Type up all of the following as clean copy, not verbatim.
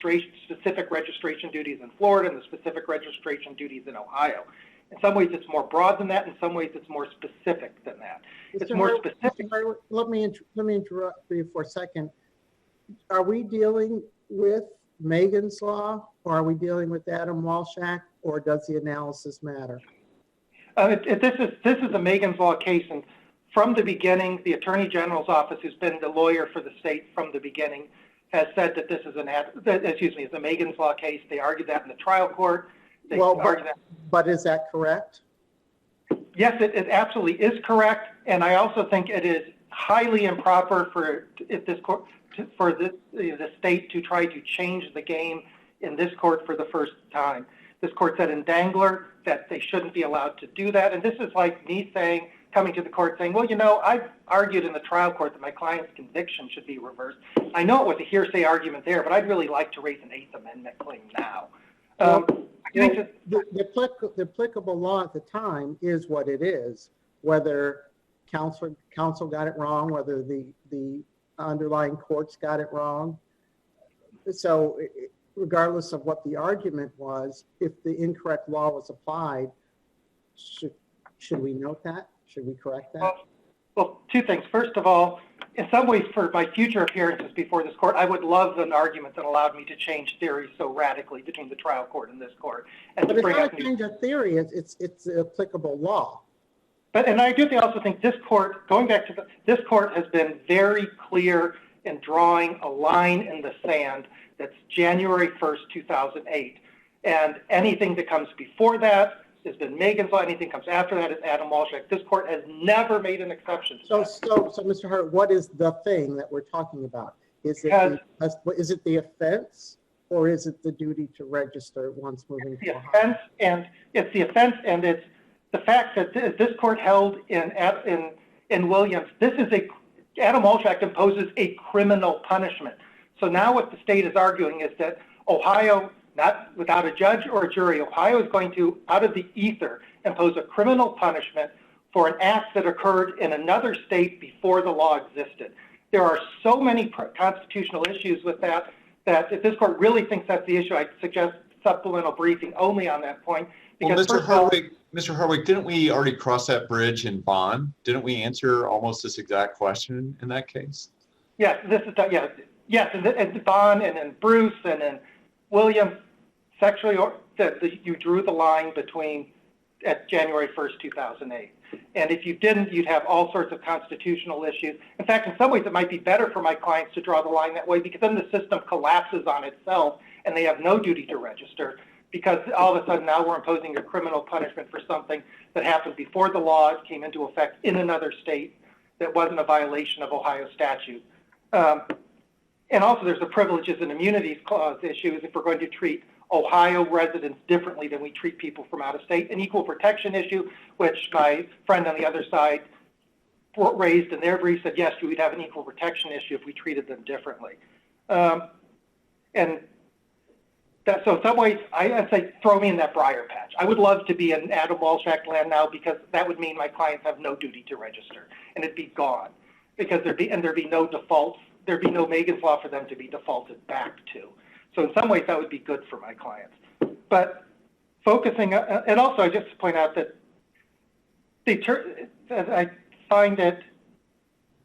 specific registration duties in Florida and the specific registration duties in Ohio. In some ways, it's more broad than that. In some ways, it's more specific than that. It's more specific. Let me interrupt you for a second. Are we dealing with Megan's Law, or are we dealing with Adam Walsh Act, or does the analysis matter? This is a Megan's Law case, and from the beginning, the Attorney General's office, who's been the lawyer for the state from the beginning, has said that this is it's a Megan's Law case. They argued that in the trial court. But is that correct? Yes, it absolutely is correct, and I also think it is highly improper for the state to try to change the game in this court for the first time. This court said in Dangler that they shouldn't be allowed to do that, and this is like me coming to the court saying, well, I've argued in the trial court that my client's conviction should be reversed. I know it was a hearsay argument there, but I'd really like to raise an Eighth Amendment claim now. The applicable law at the time is what it is, whether counsel got it wrong, whether the underlying courts got it wrong. So regardless of what the argument was, if the incorrect law was applied, should we note that? Should we correct that? Well, two things. First of all, in some ways, for my future appearances before this court, I would love an argument that allowed me to change theories so radically between the trial court and this court. But it's not a change of theory, it's applicable law. And I do also think this court, this court has been very clear in drawing a line in the sand that's January 1st, 2008. And anything that comes before that has been Megan's Law. Anything comes after that is Adam Walsh Act. This court has never made an exception to that. So, Mr. Hart, what is the thing that we're talking about? Is it the offense, or is it the duty to register once moving to Ohio? It's the offense, and it's the fact that this court held in Williams. Adam Walsh Act imposes a criminal punishment. So now what the state is arguing is that Ohio, not without a judge or a jury, Ohio is going to, out of the ether, impose a criminal punishment for an act that occurred in another state before the law existed. There are so many constitutional issues with that if this court really thinks that's the issue, I'd suggest supplemental briefing only on that point. Because Mr. Hardwick, didn't we already cross that bridge in Bond? Didn't we answer almost this exact question in that case? Yes, yes, and Bond and in Bruce and in Williams, you drew the line at January 1st, 2008. And if you didn't, you'd have all sorts of constitutional issues. In fact, in some ways, it might be better for my clients to draw the line that way, because then the system collapses on itself and they have no duty to register, because all of a sudden now we're imposing a criminal punishment for something that happened before the law came into effect in another state that wasn't a violation of Ohio statute. And also there's the privileges and immunities clause issues if we're going to treat Ohio residents differently than we treat people from out of state. An equal protection issue, which my friend on the other side raised in their brief, said, yes, we'd have an equal protection issue if we treated them differently. So in some ways, I say throw me in that briar patch. I would love to be in Adam Walsh Act land now, because that would mean my clients have no duty to register, and it'd be gone, because there'd be no defaults. There'd be no Megan's Law for them to be defaulted back to. So in some ways, that would be good for my clients. But focusing, and also I just point out that I find that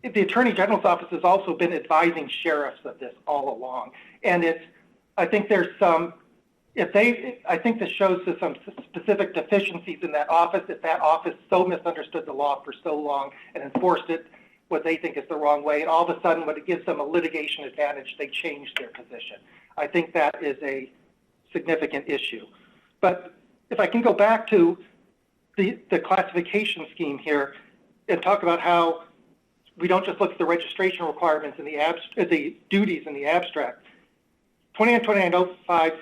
the Attorney General's office has also been advising sheriffs of this all along, and I think there's some. I think this shows some specific deficiencies in that office. If that office so misunderstood the law for so long and enforced it what they think is the wrong way, and all of a sudden when it gives them a litigation advantage, they change their position. I think that is a significant issue. But if I can go back to the classification scheme here and talk about how we don't just look at the registration requirements and the duties in the abstract. 2905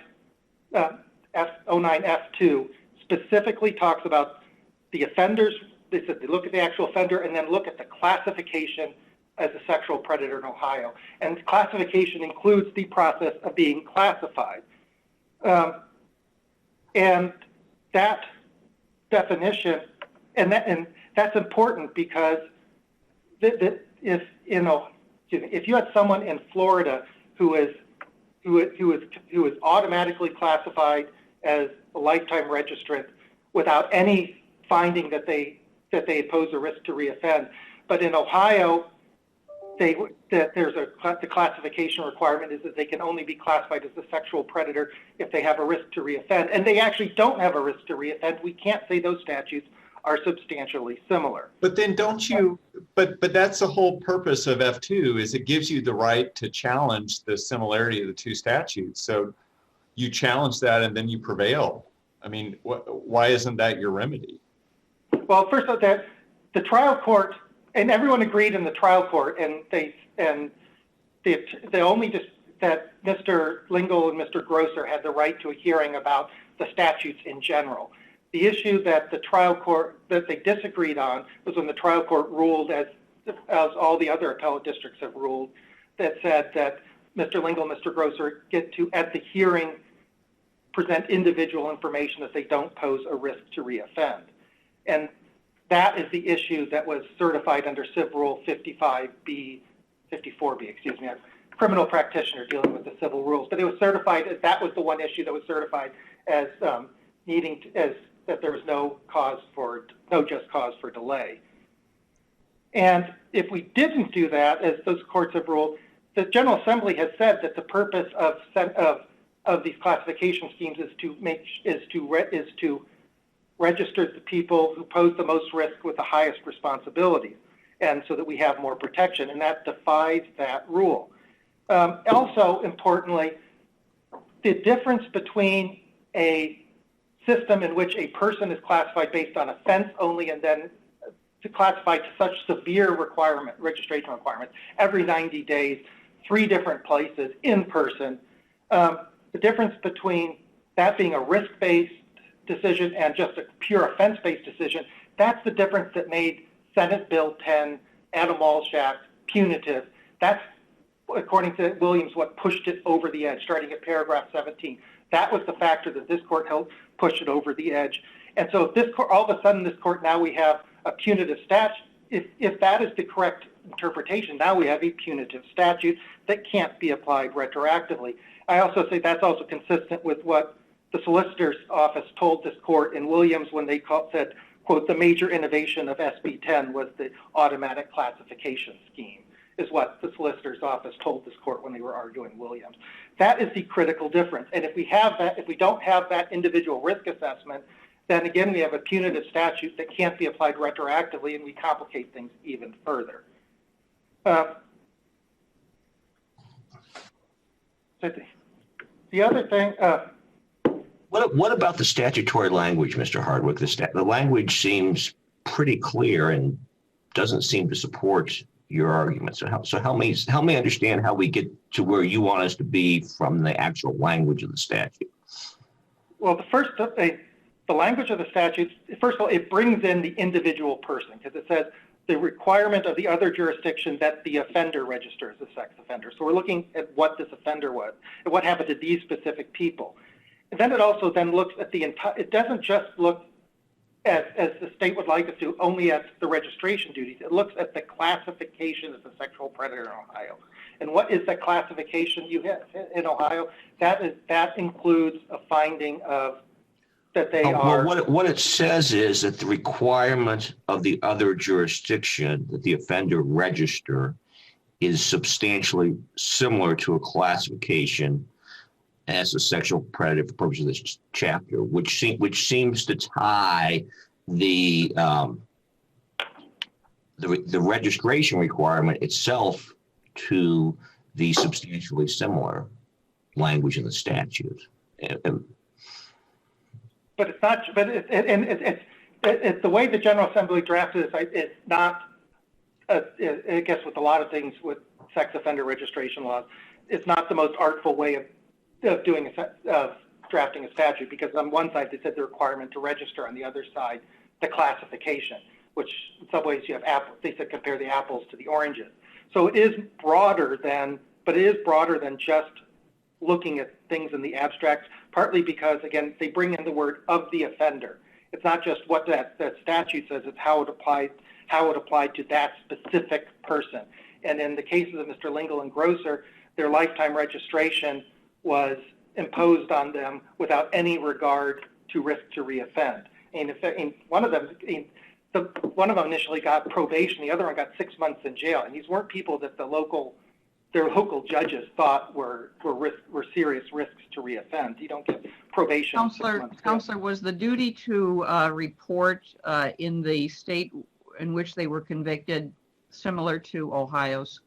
09 F2 specifically talks about the offenders. They said they look at the actual offender and then look at the classification as a sexual predator in Ohio. And classification includes the process of being classified. And that definition, and that's important, because if you had someone in Florida who is who is automatically classified as a lifetime registrant without any finding that they pose a risk to reoffend. But in Ohio, the classification requirement is that they can only be classified as a sexual predator if they have a risk to reoffend, and they actually don't have a risk to reoffend. We can't say those statutes are substantially similar. But then don't you, but that's the whole purpose of F2 is it gives you the right to challenge the similarity of the two statutes. So you challenge that and then you prevail. I mean, why isn't that your remedy? Well, first of all, that the trial court, and everyone agreed in the trial court, and they only just that Mr. Lingle and Mr. Grosser had the right to a hearing about the statutes in general. The issue that the trial court, that they disagreed on, was when the trial court ruled, as all the other appellate districts have ruled, that said that Mr. Lingle and Mr. Grosser get to, at the hearing, present individual information that they don't pose a risk to reoffend. And that is the issue that was certified under Civ Rule 54B, excuse me, a criminal practitioner dealing with the civil rules. But it was certified, that was the one issue that was certified as that there was no just cause for delay. And if we didn't do that, as those courts have ruled, the General Assembly has said that the purpose of these classification schemes is to register the people who pose the most risk with the highest responsibility, and so that we have more protection, and that defies that rule. Also, importantly, the difference between a system in which a person is classified based on offense only and then to classify to such severe registration requirements every 90 days, 3 different places, in person, the difference between that being a risk-based decision and just a pure offense-based decision, that's the difference that made Senate Bill 10, Adam Walsh Act, punitive. That's, according to Williams, what pushed it over the edge, starting at paragraph 17. That was the factor that this court helped push it over the edge. And so if this court, all of a sudden this court, now we have a punitive statute, if that is the correct interpretation, now we have a punitive statute that can't be applied retroactively. I also say that's also consistent with what the solicitor's office told this court in Williams when they said, quote, the major innovation of SB 10 was the automatic classification scheme, is what the solicitor's office told this court when they were arguing Williams. That is the critical difference. And if we have that, if we don't have that individual risk assessment, then again, we have a punitive statute that can't be applied retroactively, and we complicate things even further. The other thing, What about the statutory language, Mr. Hardwick? The language seems pretty clear and doesn't seem to support your argument. So help me understand how we get to where you want us to be from the actual language of the statute. Well, the language of the statute, first of all, it brings in the individual person, because it says the requirement of the other jurisdiction that the offender registers as a sex offender. So we're looking at what this offender was and what happened to these specific people. And then it also then looks at the entire, it doesn't just look as the state would like us to, only at the registration duties. It looks at the classification as a sexual predator in Ohio. And what is that classification you have in Ohio? That includes a finding of that they are. Well, what it says is that the requirement of the other jurisdiction that the offender register is substantially similar to a classification as a sexual predator for purposes of this chapter, which seems to tie the registration requirement itself to the substantially similar language in the statute. But it's not. But it's the way the General Assembly drafted it. It's not. I guess with a lot of things with sex offender registration laws, it's not the most artful way of drafting a statute, because on one side they said the requirement to register, on the other side the classification, which in some ways you have apples. They said compare the apples to the oranges. So it is broader than, but it is broader than just looking at things in the abstract, partly because, again, they bring in the word of the offender. It's not just what that statute says, it's how it applied to that specific person. And in the cases of Mr. Lingle and Grosser, their lifetime registration was imposed on them without any regard to risk to reoffend. And one of them initially got probation, the other one got 6 months in jail, and these weren't people that their local judges thought were serious risks to reoffend. You don't get probation. Counselor, was the duty to report in the state in which they were convicted similar to Ohio's?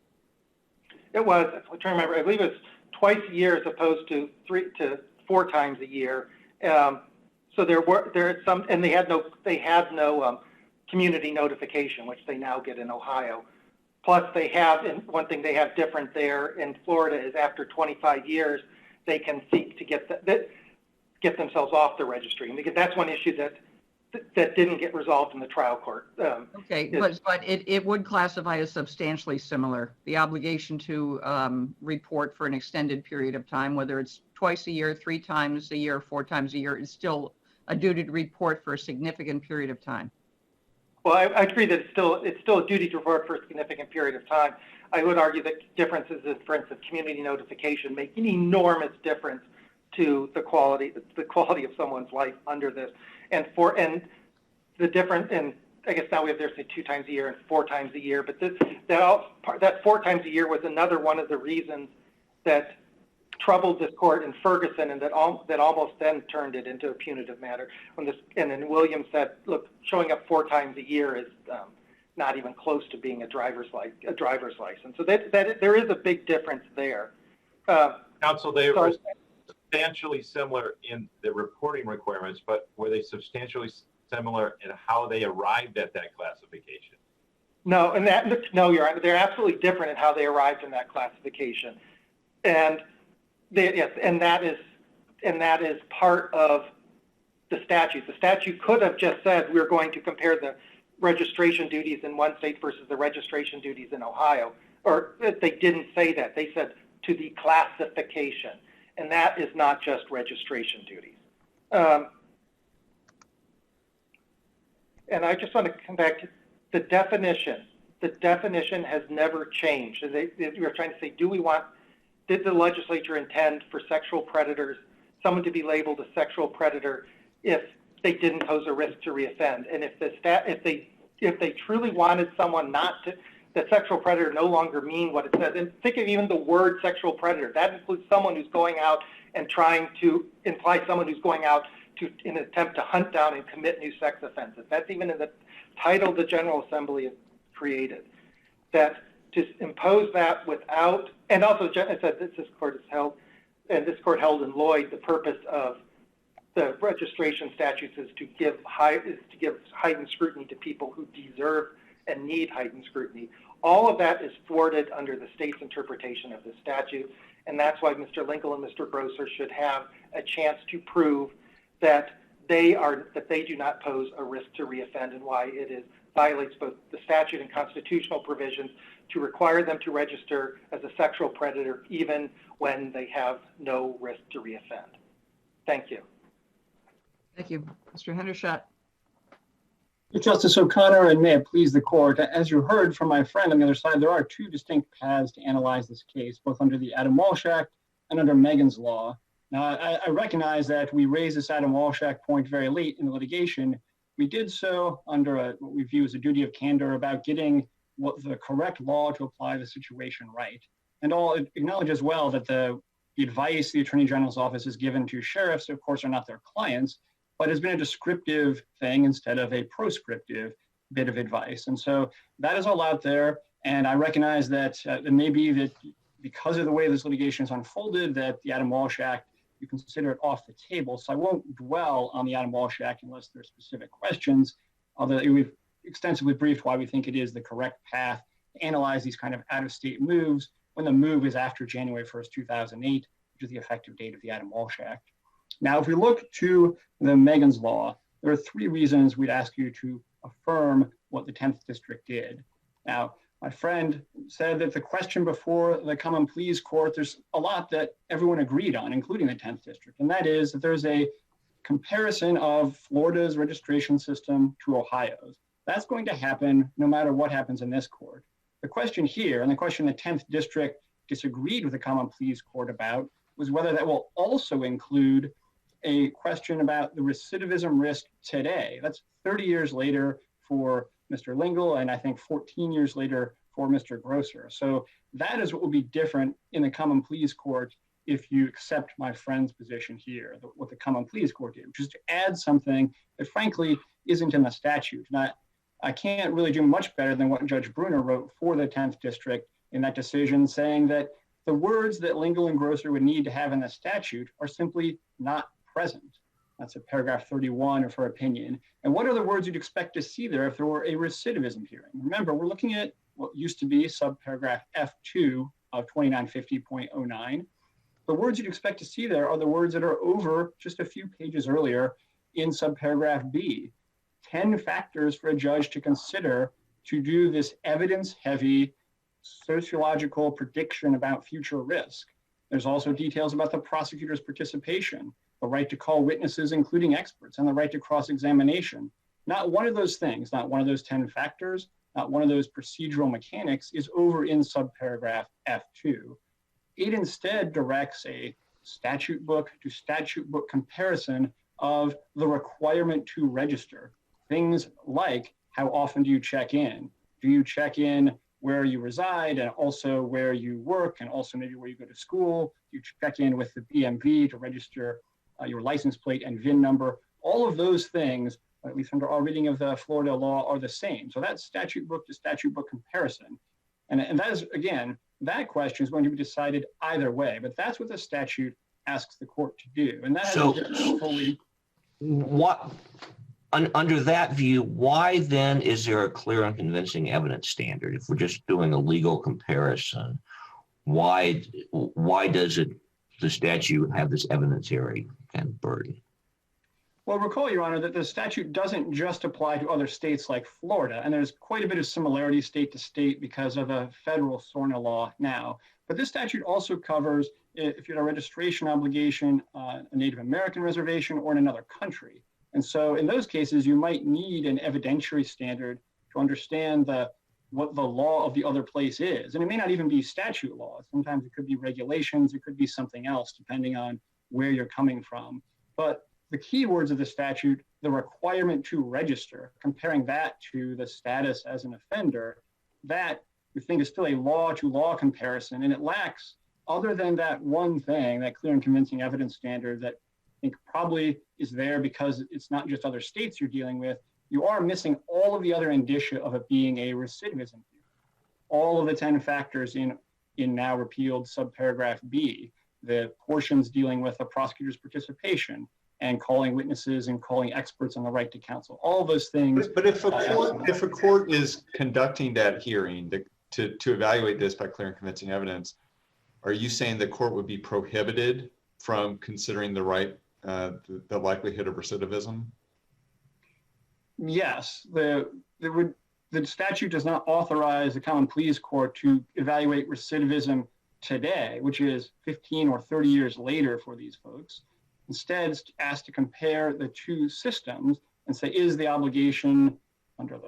It was. I'm trying to remember. I believe it was twice a year as opposed to 3 to 4 times a year. So there are some, and they had no community notification, which they now get in Ohio. Plus, they have, and one thing they have different there in Florida is after 25 years, they can seek to get themselves off the registry. And that's one issue that didn't get resolved in the trial court. Okay, but it would classify as substantially similar. The obligation to report for an extended period of time, whether it's twice a year, 3 times a year, 4 times a year, is still a duty to report for a significant period of time. Well, I agree that it's still a duty to report for a significant period of time. I would argue that differences in, for instance, community notification make an enormous difference to the quality of someone's life under this. And the difference, and I guess now we have there say 2 times a year and 4 times a year, but that 4 times a year was another one of the reasons that troubled this court in Ferguson, and that almost then turned it into a punitive matter. And then Williams said, look, showing up 4 times a year is not even close to being a driver's license. So that there is a big difference there. Counsel, they were substantially similar in the reporting requirements, but were they substantially similar in how they arrived at that classification? No, you're right. They're absolutely different in how they arrived in that classification, and that is part of the statute. The statute could have just said we're going to compare the registration duties in one state versus the registration duties in Ohio, or they didn't say that. They said to the classification, and that is not just registration duties. And I just want to come back to the definition. The definition has never changed. We were trying to say, did the legislature intend for sexual predators, someone to be labeled a sexual predator if they didn't pose a risk to reoffend? And if they truly wanted someone not to, that sexual predator no longer mean what it says. And think of even the word sexual predator. That includes someone who's going out and trying to imply someone who's going out in an attempt to hunt down and commit new sex offenses. That's even in the title the General Assembly created. That to impose that without, and also it said this court has held, and this court held in Lloyd, the purpose of the registration statutes is to give heightened scrutiny to people who deserve and need heightened scrutiny. All of that is thwarted under the state's interpretation of the statute, and that's why Mr. Linkle and Mr. Grosser should have a chance to prove that they do not pose a risk to reoffend, and why it violates both the statute and constitutional provisions to require them to register as a sexual predator even when they have no risk to reoffend. Thank you. Thank you. Mr. Hendershot. Justice O'Connor, and may it please the court, as you heard from my friend on the other side, there are 2 distinct paths to analyze this case, both under the Adam Walsh Act and under Megan's Law. Now, I recognize that we raised this Adam Walsh Act point very late in the litigation. We did so under what we view as a duty of candor about getting the correct law to apply the situation right. And I'll acknowledge as well that the advice the Attorney General's office has given to sheriffs, of course, are not their clients, but has been a descriptive thing instead of a proscriptive bit of advice. And so that is all out there. And I recognize that it may be that because of the way this litigation is unfolded, that the Adam Walsh Act, you consider it off the table. So I won't dwell on the Adam Walsh Act unless there are specific questions, although we've extensively briefed why we think it is the correct path to analyze these kind of out-of-state moves when the move is after January 1st, 2008, which is the effective date of the Adam Walsh Act. Now, if we look to the Megan's Law, there are 3 reasons we'd ask you to affirm what the 10th District did. Now, my friend said that the question before the Common Pleas Court, there's a lot that everyone agreed on, including the 10th District, and that is that there's a comparison of Florida's registration system to Ohio's. That's going to happen no matter what happens in this court. The question here, and the question the 10th District disagreed with the Common Pleas Court about, was whether that will also include a question about the recidivism risk today. That's 30 years later for Mr. Lingle, and I think 14 years later for Mr. Grosser. So that is what will be different in the common pleas court if you accept my friend's position here, what the common pleas court did, which is to add something that frankly isn't in the statute. I can't really do much better than what Judge Bruner wrote for the 10th District in that decision, saying that the words that Lingle and Grosser would need to have in the statute are simply not present. That's at paragraph 31 of her opinion. And what are the words you'd expect to see there if there were a recidivism hearing? Remember, we're looking at what used to be subparagraph F2 of 2950.09. The words you'd expect to see there are the words that are over just a few pages earlier in subparagraph B. 10 factors for a judge to consider to do this evidence-heavy sociological prediction about future risk. There's also details about the prosecutor's participation, the right to call witnesses, including experts, and the right to cross-examination. Not one of those things, not one of those 10 factors, not one of those procedural mechanics is over in subparagraph F2. It instead directs a statute book to statute book comparison of the requirement to register. Things like, how often do you check in? Do you check in where you reside and also where you work and also maybe where you go to school? Do you check in with the BMV to register your license plate and VIN number? All of those things, at least under our reading of the Florida law, are the same. So that's statute book to statute book comparison. And that is, again, that question is going to be decided either way, but that's what the statute asks the court to do. And that So- is fully... What, under that view, why then is there a clear and convincing evidence standard? If we're just doing a legal comparison, why does the statute have this evidentiary kind of burden? Well, recall, Your Honor, that the statute doesn't just apply to other states like Florida, and there's quite a bit of similarity state to state because of a federal SORNA law now. But this statute also covers if you had a registration obligation on a Native American reservation or in another country. And so in those cases, you might need an evidentiary standard to understand what the law of the other place is. And it may not even be statute law. Sometimes it could be regulations. It could be something else, depending on where you're coming from. But the key words of the statute, the requirement to register, comparing that to the status as an offender, that we think is still a law-to-law comparison. And it lacks, other than that one thing, that clear and convincing evidence standard that I think probably is there because it's not just other states you're dealing with, you are missing all of the other indicia of it being a recidivism. All of the 10 factors in now repealed subparagraph B, the portions dealing with the prosecutor's participation and calling witnesses and calling experts on the right to counsel, all those things. But if a court is conducting that hearing to evaluate this by clear and convincing evidence, are you saying the court would be prohibited from considering the likelihood of recidivism? Yes, the statute does not authorize the common pleas court to evaluate recidivism today, which is 15 or 30 years later for these folks. Instead, it's asked to compare the two systems and say, is the obligation under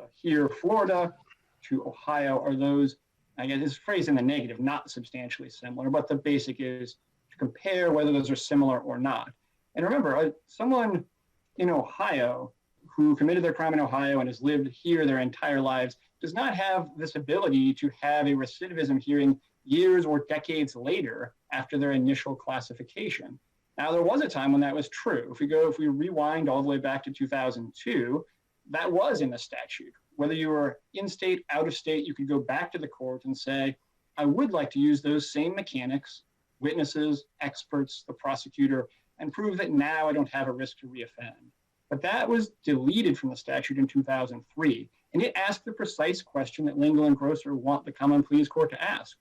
Florida to Ohio, are those, I guess it's phrased in the negative, not substantially similar, but the basic is to compare whether those are similar or not. And remember, someone in Ohio who committed their crime in Ohio and has lived here their entire lives does not have this ability to have a recidivism hearing years or decades later after their initial classification. Now, there was a time when that was true. If we rewind all the way back to 2002, that was in the statute. Whether you were in-state, out-of-state, you could go back to the court and say, I would like to use those same mechanics, witnesses, experts, the prosecutor, and prove that now I don't have a risk to reoffend. But that was deleted from the statute in 2003, and it asked the precise question that Lingle and Grosser want the common pleas court to ask.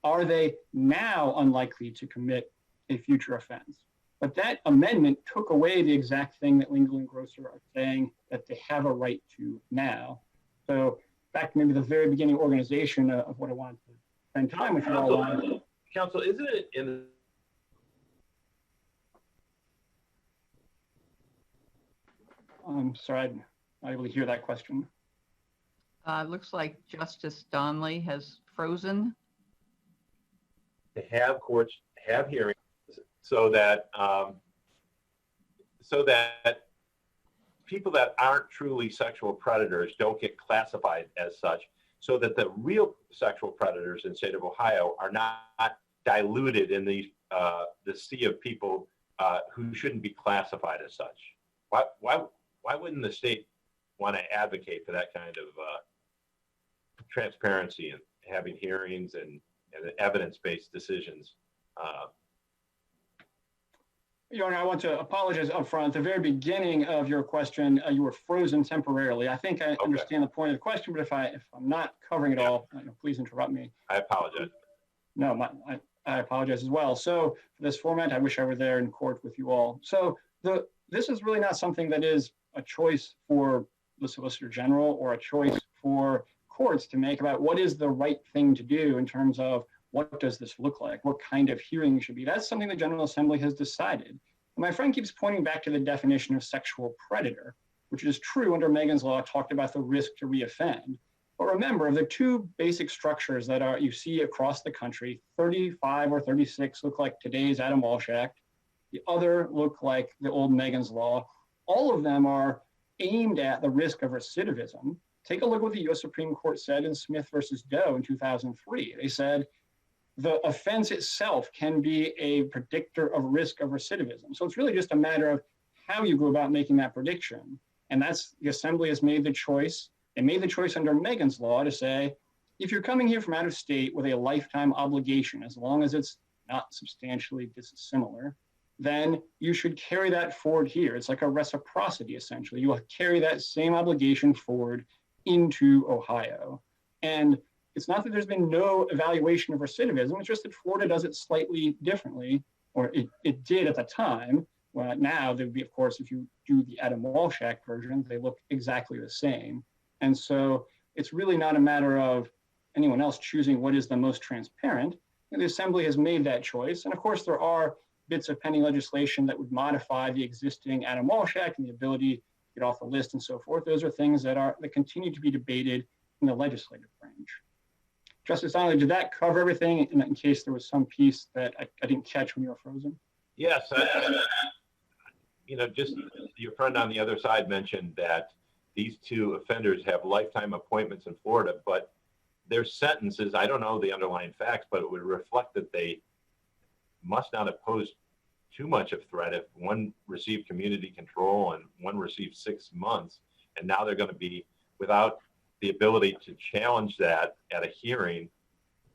Are they now unlikely to commit a future offense? But that amendment took away the exact thing that Lingle and Grosser are saying that they have a right to now. So back to maybe the very beginning organization of what I wanted to spend time with you all on. Counsel, isn't it in I'm sorry, I'm not able to hear that question. Looks like Justice Donnelly has frozen. to have courts have hearings so that people that aren't truly sexual predators don't get classified as such, so that the real sexual predators in the state of Ohio are not diluted in the sea of people who shouldn't be classified as such. Why wouldn't the state want to advocate for that kind of transparency and having hearings and evidence-based decisions? Your Honor, I want to apologize up front. At the very beginning of your question, you were frozen temporarily. I think I understand the point of the question, but if I'm not covering it all, please interrupt me. I apologize. No, I apologize as well. So for this format, I wish I were there in court with you all. So this is really not something that is a choice for the Solicitor General or a choice for courts to make about what is the right thing to do in terms of what does this look like? What kind of hearing should be? That's something the General Assembly has decided. And my friend keeps pointing back to the definition of sexual predator, which is true under Megan's Law, talked about the risk to reoffend. But remember, the two basic structures that you see across the country, 35 or 36 look like today's Adam Walsh Act. The other look like the old Megan's Law. All of them are aimed at the risk of recidivism. Take a look at what the U.S. Supreme Court said in Smith versus Doe in 2003. They said the offense itself can be a predictor of risk of recidivism. So it's really just a matter of how you go about making that prediction. And that's, the Assembly has made the choice. They made the choice under Megan's Law to say, if you're coming here from out of state with a lifetime obligation, as long as it's not substantially dissimilar, then you should carry that forward here. It's like a reciprocity, essentially. You will carry that same obligation forward into Ohio. And it's not that there's been no evaluation of recidivism, it's just that Florida does it slightly differently, or it did at the time. Well, now there would be, of course, if you do the Adam Walsh Act version, they look exactly the same. And so it's really not a matter of anyone else choosing what is the most transparent. And the Assembly has made that choice. And of course, there are bits of pending legislation that would modify the existing Adam Walsh Act and the ability to get off the list and so forth. Those are things that continue to be debated in the legislative branch. Justice Donnelly, did that cover everything in case there was some piece that I didn't catch when you were frozen? Yes. Just your friend on the other side mentioned that these two offenders have lifetime appointments in Florida, but their sentences, I don't know the underlying facts, but it would reflect that they must not have posed too much of threat if one received community control and one received 6 months, and now they're going to be without the ability to challenge that at a hearing,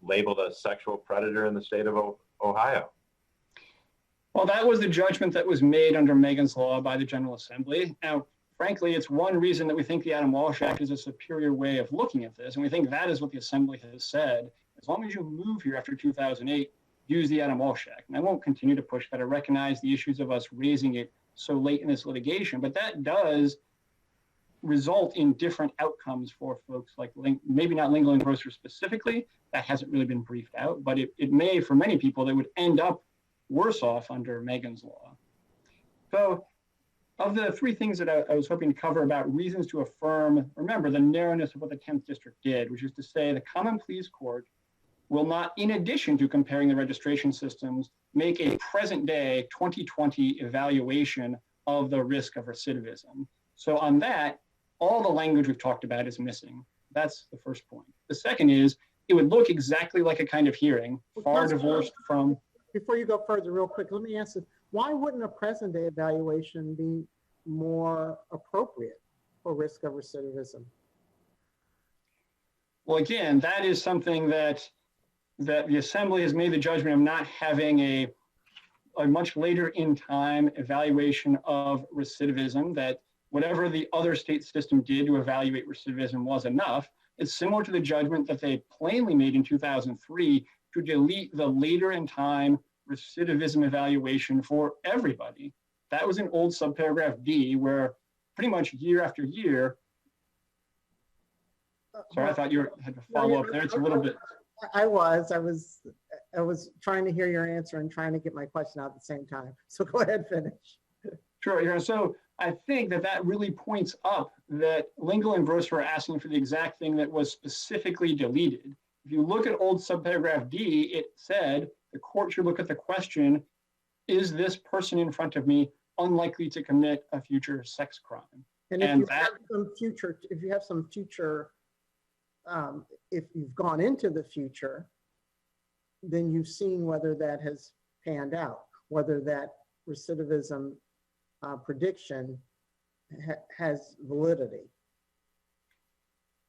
labeled a sexual predator in the state of Ohio. Well, that was the judgment that was made under Megan's Law by the General Assembly. Now, frankly, it's one reason that we think the Adam Walsh Act is a superior way of looking at this. And we think that is what the Assembly has said. As long as you move here after 2008, use the Adam Walsh Act. And I won't continue to push that. I recognize the issues of us raising it so late in this litigation, but that does result in different outcomes for folks like maybe not Lingle and Grosser specifically. That hasn't really been briefed out, but it may, for many people, they would end up worse off under Megan's Law. So of the three things that I was hoping to cover about reasons to affirm, remember the narrowness of what the 10th District did, which is to say the Common Pleas Court will not, in addition to comparing the registration systems, make a present day 2020 evaluation of the risk of recidivism. So on that, all the language we've talked about is missing. That's the first point. The second is it would look exactly like a kind of hearing, far divorced from. Before you go further, real quick, let me ask this. Why wouldn't a present day evaluation be more appropriate for risk of recidivism? Well, again, that is something that the Assembly has made the judgment of not having a much later in time evaluation of recidivism, that whatever the other state system did to evaluate recidivism was enough. It's similar to the judgment that they plainly made in 2003 to delete the later in time recidivism evaluation for everybody. That was an old subparagraph D where pretty much year after year. Sorry, I thought you had to follow up there. It's a little bit. I was trying to hear your answer and trying to get my question out at the same time. So go ahead, finish. Sure. So I think that really points up that Lingle and Grosser are asking for the exact thing that was specifically deleted. If you look at old subparagraph D, it said the court should look at the question, is this person in front of me unlikely to commit a future sex crime? And if you have some future, if you've gone into the future, then you've seen whether that has panned out, whether that recidivism prediction has validity.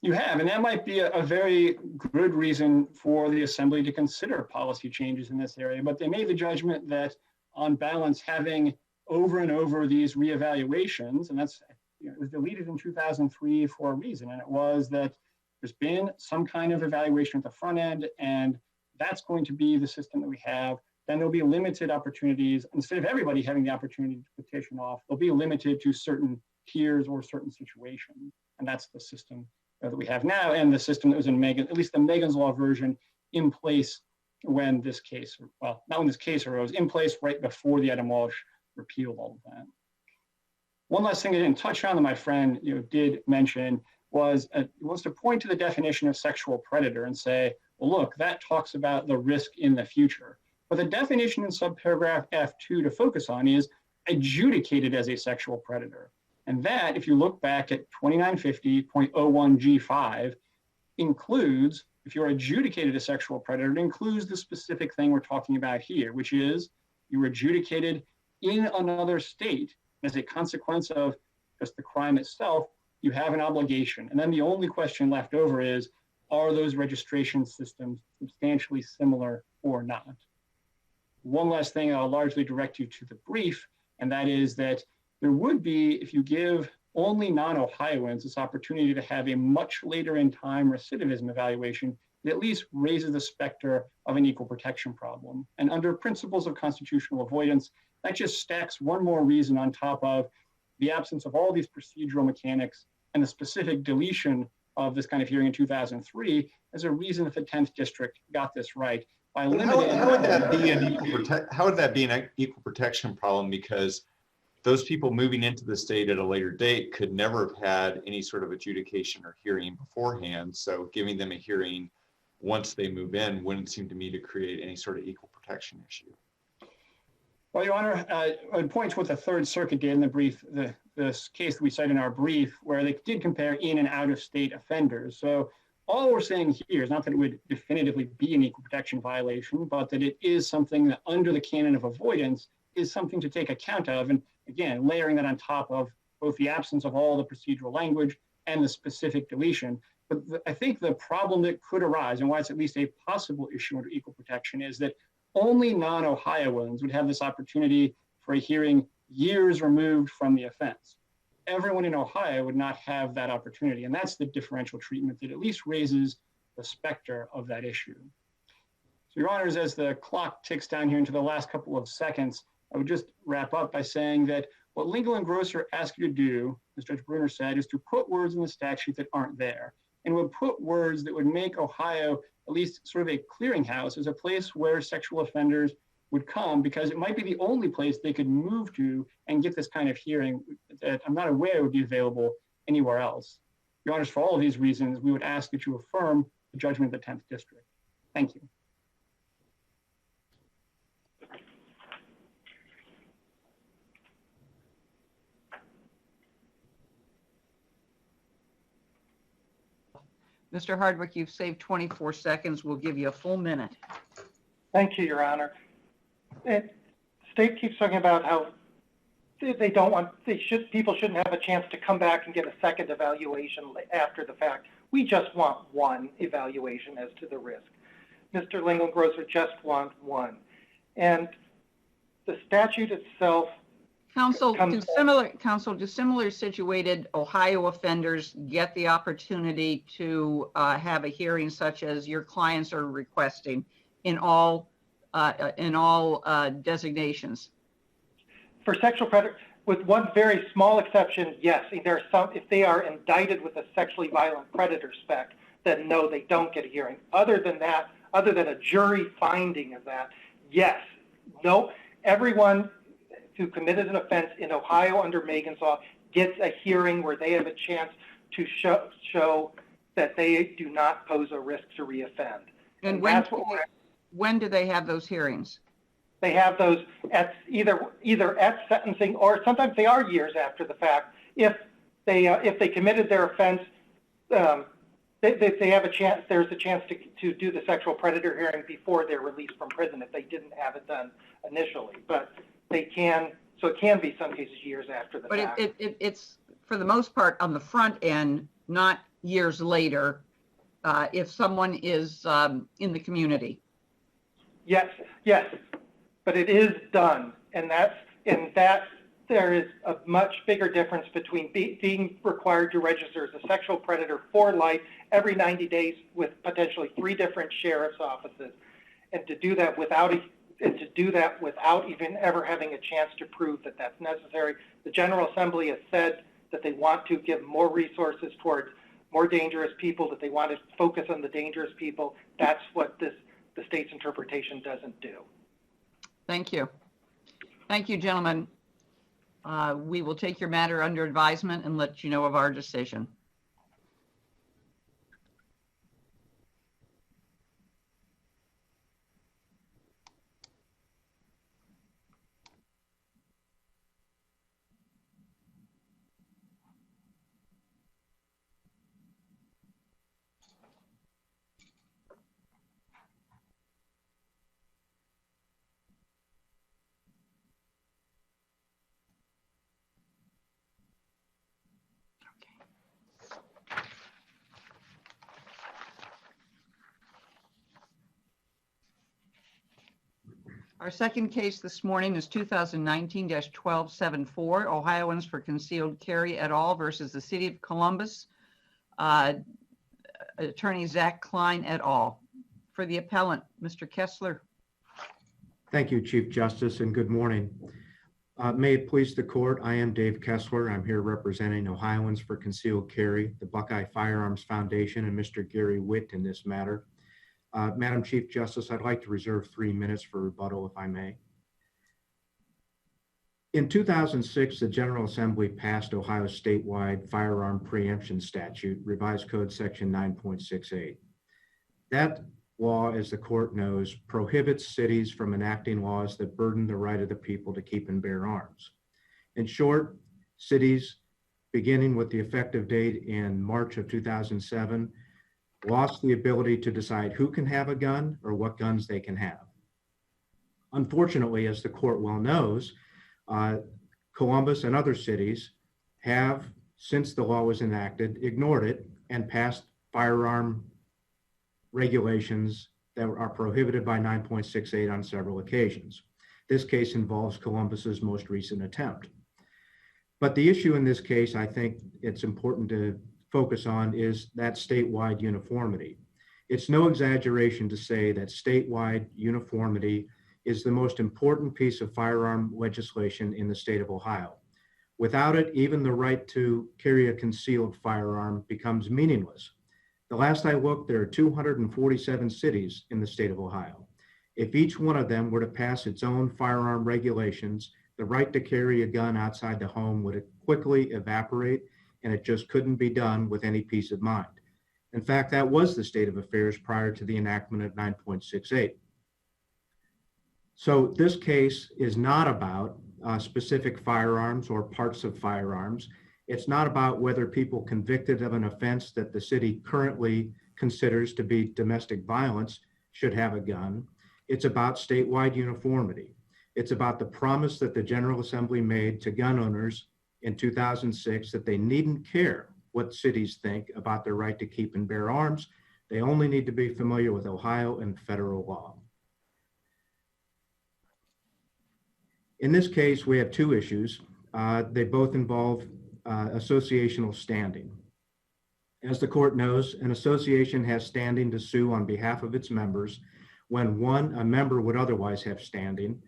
You have, and that might be a very good reason for the Assembly to consider policy changes in this area, but they made the judgment that on balance, having over and over these reevaluations, and that's, it was deleted in 2003 for a reason, and it was that there's been some kind of evaluation at the front end, and that's going to be the system that we have. Then there'll be limited opportunities. Instead of everybody having the opportunity to petition off, they'll be limited to certain tiers or certain situations, and that's the system that we have now, and the system that was in Megan, at least the Megan's Law version, in place when this case, well, not when this case arose, in place right before the Adam Walsh repealed all of that. One last thing I didn't touch on that my friend did mention was he wants to point to the definition of sexual predator and say, well, look, that talks about the risk in the future. But the definition in subparagraph F2 to focus on is adjudicated as a sexual predator. And that, if you look back at 2950.01G5, includes, if you're adjudicated a sexual predator, it includes the specific thing we're talking about here, which is you were adjudicated in another state as a consequence of just the crime itself, you have an obligation. And then the only question left over is, are those registration systems substantially similar or not? One last thing, I'll largely direct you to the brief, and that is that there would be, if you give only non-Ohioans this opportunity to have a much later in time recidivism evaluation, it at least raises the specter of an equal protection problem. And under principles of constitutional avoidance, that just stacks one more reason on top of the absence of all these procedural mechanics and the specific deletion of this kind of hearing in 2003 as a reason that the 10th district got this right. By limiting How would that be an equal protection problem? Because those people moving into the state at a later date could never have had any sort of adjudication or hearing beforehand. So giving them a hearing once they move in wouldn't seem to me to create any sort of equal protection issue. Well, Your Honor, I would point to what the Third Circuit did in the brief, this case that we cite in our brief, where they did compare in and out of state offenders. So all we're saying here is not that it would definitively be an equal protection violation, but that it is something that under the canon of avoidance is something to take account of. And again, layering that on top of both the absence of all the procedural language and the specific deletion. But I think the problem that could arise, and why it's at least a possible issue under equal protection, is that only non-Ohioans would have this opportunity for a hearing years removed from the offense. Everyone in Ohio would not have that opportunity. And that's the differential treatment that at least raises the specter of that issue. So, Your Honors, as the clock ticks down here into the last couple of seconds, I would just wrap up by saying that what Lingle and Grosser ask you to do, as Judge Bruner said, is to put words in the statute that aren't there, and would put words that would make Ohio at least sort of a clearinghouse as a place where sexual offenders would come, because it might be the only place they could move to and get this kind of hearing that I'm not aware would be available anywhere else. Your Honors, for all of these reasons, we would ask that you affirm the judgment of the 10th District. Thank you. Mr. Hardwick, you've saved 24 seconds. We'll give you a full minute. Thank you, Your Honor. The state keeps talking about how they don't want, people shouldn't have a chance to come back and get a second evaluation after the fact. We just want one evaluation as to the risk. Mr. Lingle and Grosser just want one. And the statute itself. Counsel, do similar situated Ohio offenders get the opportunity to have a hearing such as your clients are requesting in all designations? For sexual predator, with one very small exception, yes. There are some, if they are indicted with a sexually violent predator spec, then no, they don't get a hearing. Other than that, other than a jury finding of that, yes. No, everyone who committed an offense in Ohio under Megan's Law gets a hearing where they have a chance to show that they do not pose a risk to reoffend. And when do they have those hearings? They have those at either at sentencing, or sometimes they are years after the fact. If they committed their offense, they have a chance. There's a chance to do the sexual predator hearing before they're released from prison if they didn't have it done initially. But they can. So it can be some cases years after the fact. But it's for the most part on the front end, not years later, if someone is in the community. Yes, but it is done, and that there is a much bigger difference between being required to register as a sexual predator for life every 90 days with potentially 3 different sheriff's offices, and to do that without even ever having a chance to prove that that's necessary. The General Assembly has said that they want to give more resources towards more dangerous people, that they want to focus on the dangerous people. That's what the state's interpretation doesn't do. Thank you. Thank you, gentlemen. We will take your matter under advisement and let you know of our decision. Our second case this morning is 2019-1274, Ohioans for Concealed Carry et al. Versus the City of Columbus, Attorney Zach Klein et al. For the appellant, Mr. Kessler. Thank you, Chief Justice, and good morning. May it please the court, I am Dave Kessler. I'm here representing Ohioans for Concealed Carry, the Buckeye Firearms Foundation, and Mr. Gary Witt in this matter. Madam Chief Justice, I'd like to reserve 3 minutes for rebuttal, if I may. In 2006, the General Assembly passed Ohio's statewide firearm preemption statute, Revised Code Section 9.68. That law, as the court knows, prohibits cities from enacting laws that burden the right of the people to keep and bear arms. In short, cities, beginning with the effective date in March of 2007, lost the ability to decide who can have a gun or what guns they can have. Unfortunately, as the court well knows, Columbus and other cities have, since the law was enacted, ignored it and passed firearm regulations that are prohibited by 9.68 on several occasions. This case involves Columbus's most recent attempt. But the issue in this case, I think it's important to focus on, is that statewide uniformity. It's no exaggeration to say that statewide uniformity is the most important piece of firearm legislation in the state of Ohio. Without it, even the right to carry a concealed firearm becomes meaningless. The last I looked, there are 247 cities in the state of Ohio. If each one of them were to pass its own firearm regulations, the right to carry a gun outside the home would quickly evaporate, and it just couldn't be done with any peace of mind. In fact, that was the state of affairs prior to the enactment of 9.68. So this case is not about specific firearms or parts of firearms. It's not about whether people convicted of an offense that the city currently considers to be domestic violence should have a gun. It's about statewide uniformity. It's about the promise that the General Assembly made to gun owners in 2006 that they needn't care what cities think about their right to keep and bear arms. They only need to be familiar with Ohio and federal law. In this case, we have 2 issues. They both involve associational standing. As the court knows, an association has standing to sue on behalf of its members when 1, a member would otherwise have standing,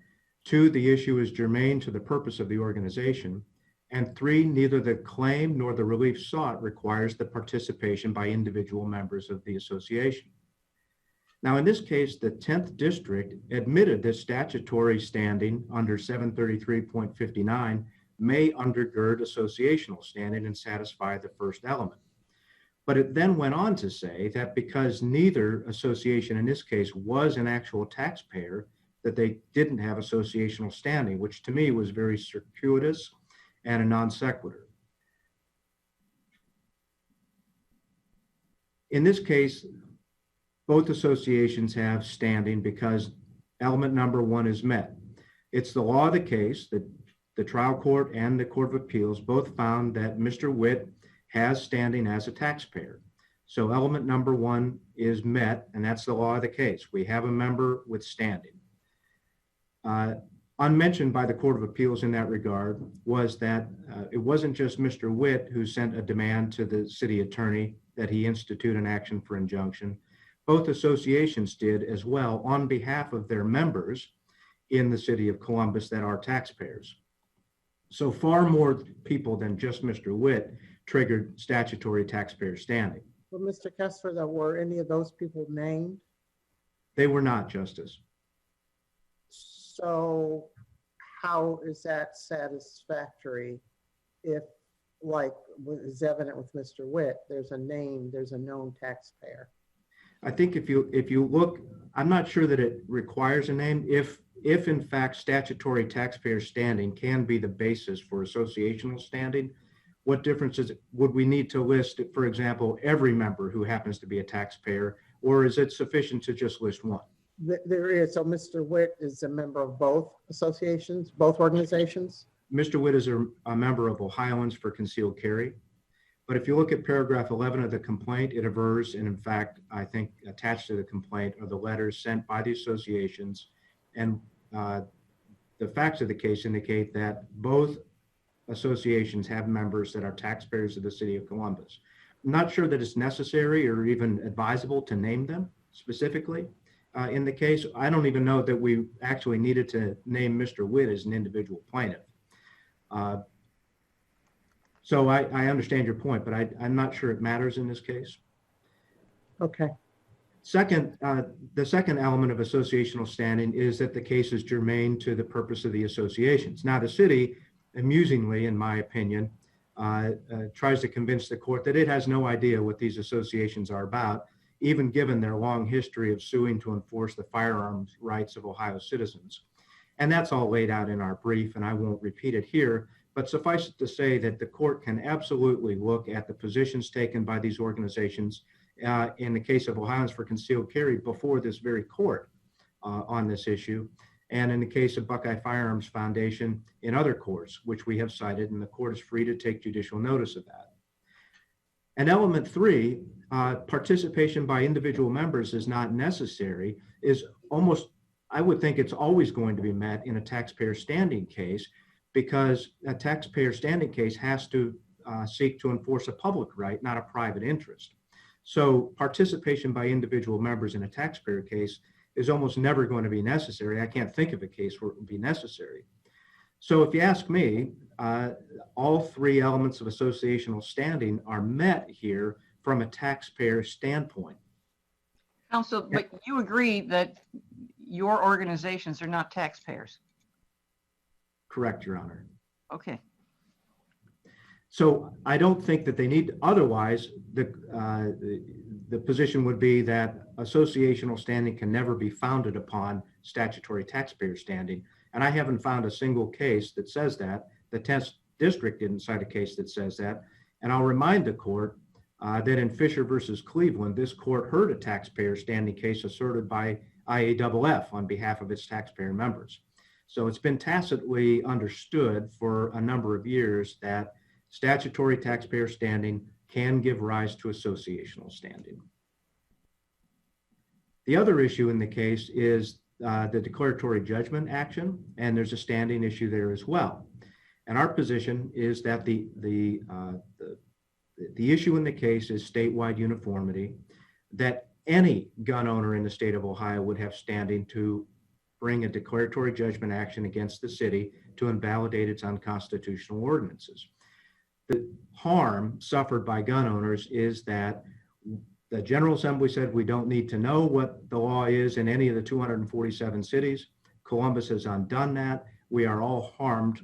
2, the issue is germane to the purpose of the organization, and 3, neither the claim nor the relief sought requires the participation by individual members of the association. Now, in this case, the 10th District admitted that statutory standing under 733.59 may undergird associational standing and satisfy the first element. But it then went on to say that because neither association in this case was an actual taxpayer, that they didn't have associational standing, which to me was very circuitous and a non sequitur. In this case, both associations have standing because element number one is met. It's the law of the case that the trial court and the Court of Appeals both found that Mr. Witt has standing as a taxpayer. So element number one is met, and that's the law of the case. We have a member with standing. Unmentioned by the Court of Appeals in that regard was that it wasn't just Mr. Witt who sent a demand to the city attorney that he institute an action for injunction. Both associations did as well on behalf of their members in the city of Columbus that are taxpayers. So far more people than just Mr. Witt triggered statutory taxpayer standing. Well, Mr. Kessler, though, were any of those people named? They were not, Justice. So how is that satisfactory if, like is evident with Mr. Witt, there's a name, there's a known taxpayer? I think if you look, I'm not sure that it requires a name. If in fact statutory taxpayer standing can be the basis for associational standing, what difference would we need to list, for example, every member who happens to be a taxpayer, or is it sufficient to just list one? There is. So Mr. Witt is a member of both associations, both organizations? Mr. Witt is a member of Ohioans for Concealed Carry. But if you look at paragraph 11 of the complaint, it avers, and in fact, I think attached to the complaint are the letters sent by the associations. And the facts of the case indicate that both associations have members that are taxpayers of the city of Columbus. I'm not sure that it's necessary or even advisable to name them specifically. In the case, I don't even know that we actually needed to name Mr. Witt as an individual plaintiff. So I understand your point, but I'm not sure it matters in this case. Okay. Second, the second element of associational standing is that the case is germane to the purpose of the associations. Now, the city, amusingly, in my opinion, tries to convince the court that it has no idea what these associations are about, even given their long history of suing to enforce the firearms rights of Ohio citizens. And that's all laid out in our brief, and I won't repeat it here, but suffice it to say that the court can absolutely look at the positions taken by these organizations in the case of Ohioans for Concealed Carry before this very court on this issue, and in the case of Buckeye Firearms Foundation in other courts, which we have cited, and the court is free to take judicial notice of that. And element three, participation by individual members is not necessary, is almost, I would think it's always going to be met in a taxpayer standing case, because a taxpayer standing case has to seek to enforce a public right, not a private interest. So participation by individual members in a taxpayer case is almost never going to be necessary. I can't think of a case where it would be necessary. So if you ask me, all three elements of associational standing are met here from a taxpayer standpoint. Counsel, but you agree that your organizations are not taxpayers? Correct, Your Honor. Okay. So I don't think that they need, otherwise the position would be that associational standing can never be founded upon statutory taxpayer standing. And I haven't found a single case that says that. The 10th District didn't cite a case that says that. And I'll remind the court that in Fisher versus Cleveland, this court heard a taxpayer standing case asserted by IAFF on behalf of its taxpayer members. So it's been tacitly understood for a number of years that statutory taxpayer standing can give rise to associational standing. The other issue in the case is the declaratory judgment action, and there's a standing issue there as well. And our position is that the issue in the case is statewide uniformity, that any gun owner in the state of Ohio would have standing to bring a declaratory judgment action against the city to invalidate its unconstitutional ordinances. The harm suffered by gun owners is that the General Assembly said we don't need to know what the law is in any of the 247 cities. Columbus has undone that. We are all harmed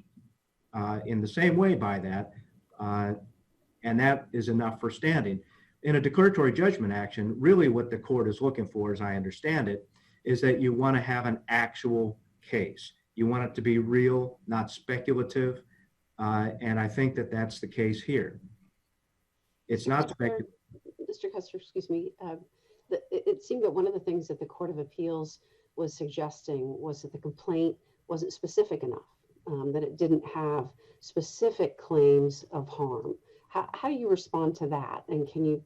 in the same way by that, and that is enough for standing. In a declaratory judgment action, really what the court is looking for, as I understand it, is that you want to have an actual case. You want it to be real, not speculative. And I think that that's the case here. It's not speculative. Mr. Custer, excuse me. It seemed that one of the things that the Court of Appeals was suggesting was that the complaint wasn't specific enough, that it didn't have specific claims of harm. How do you respond to that? And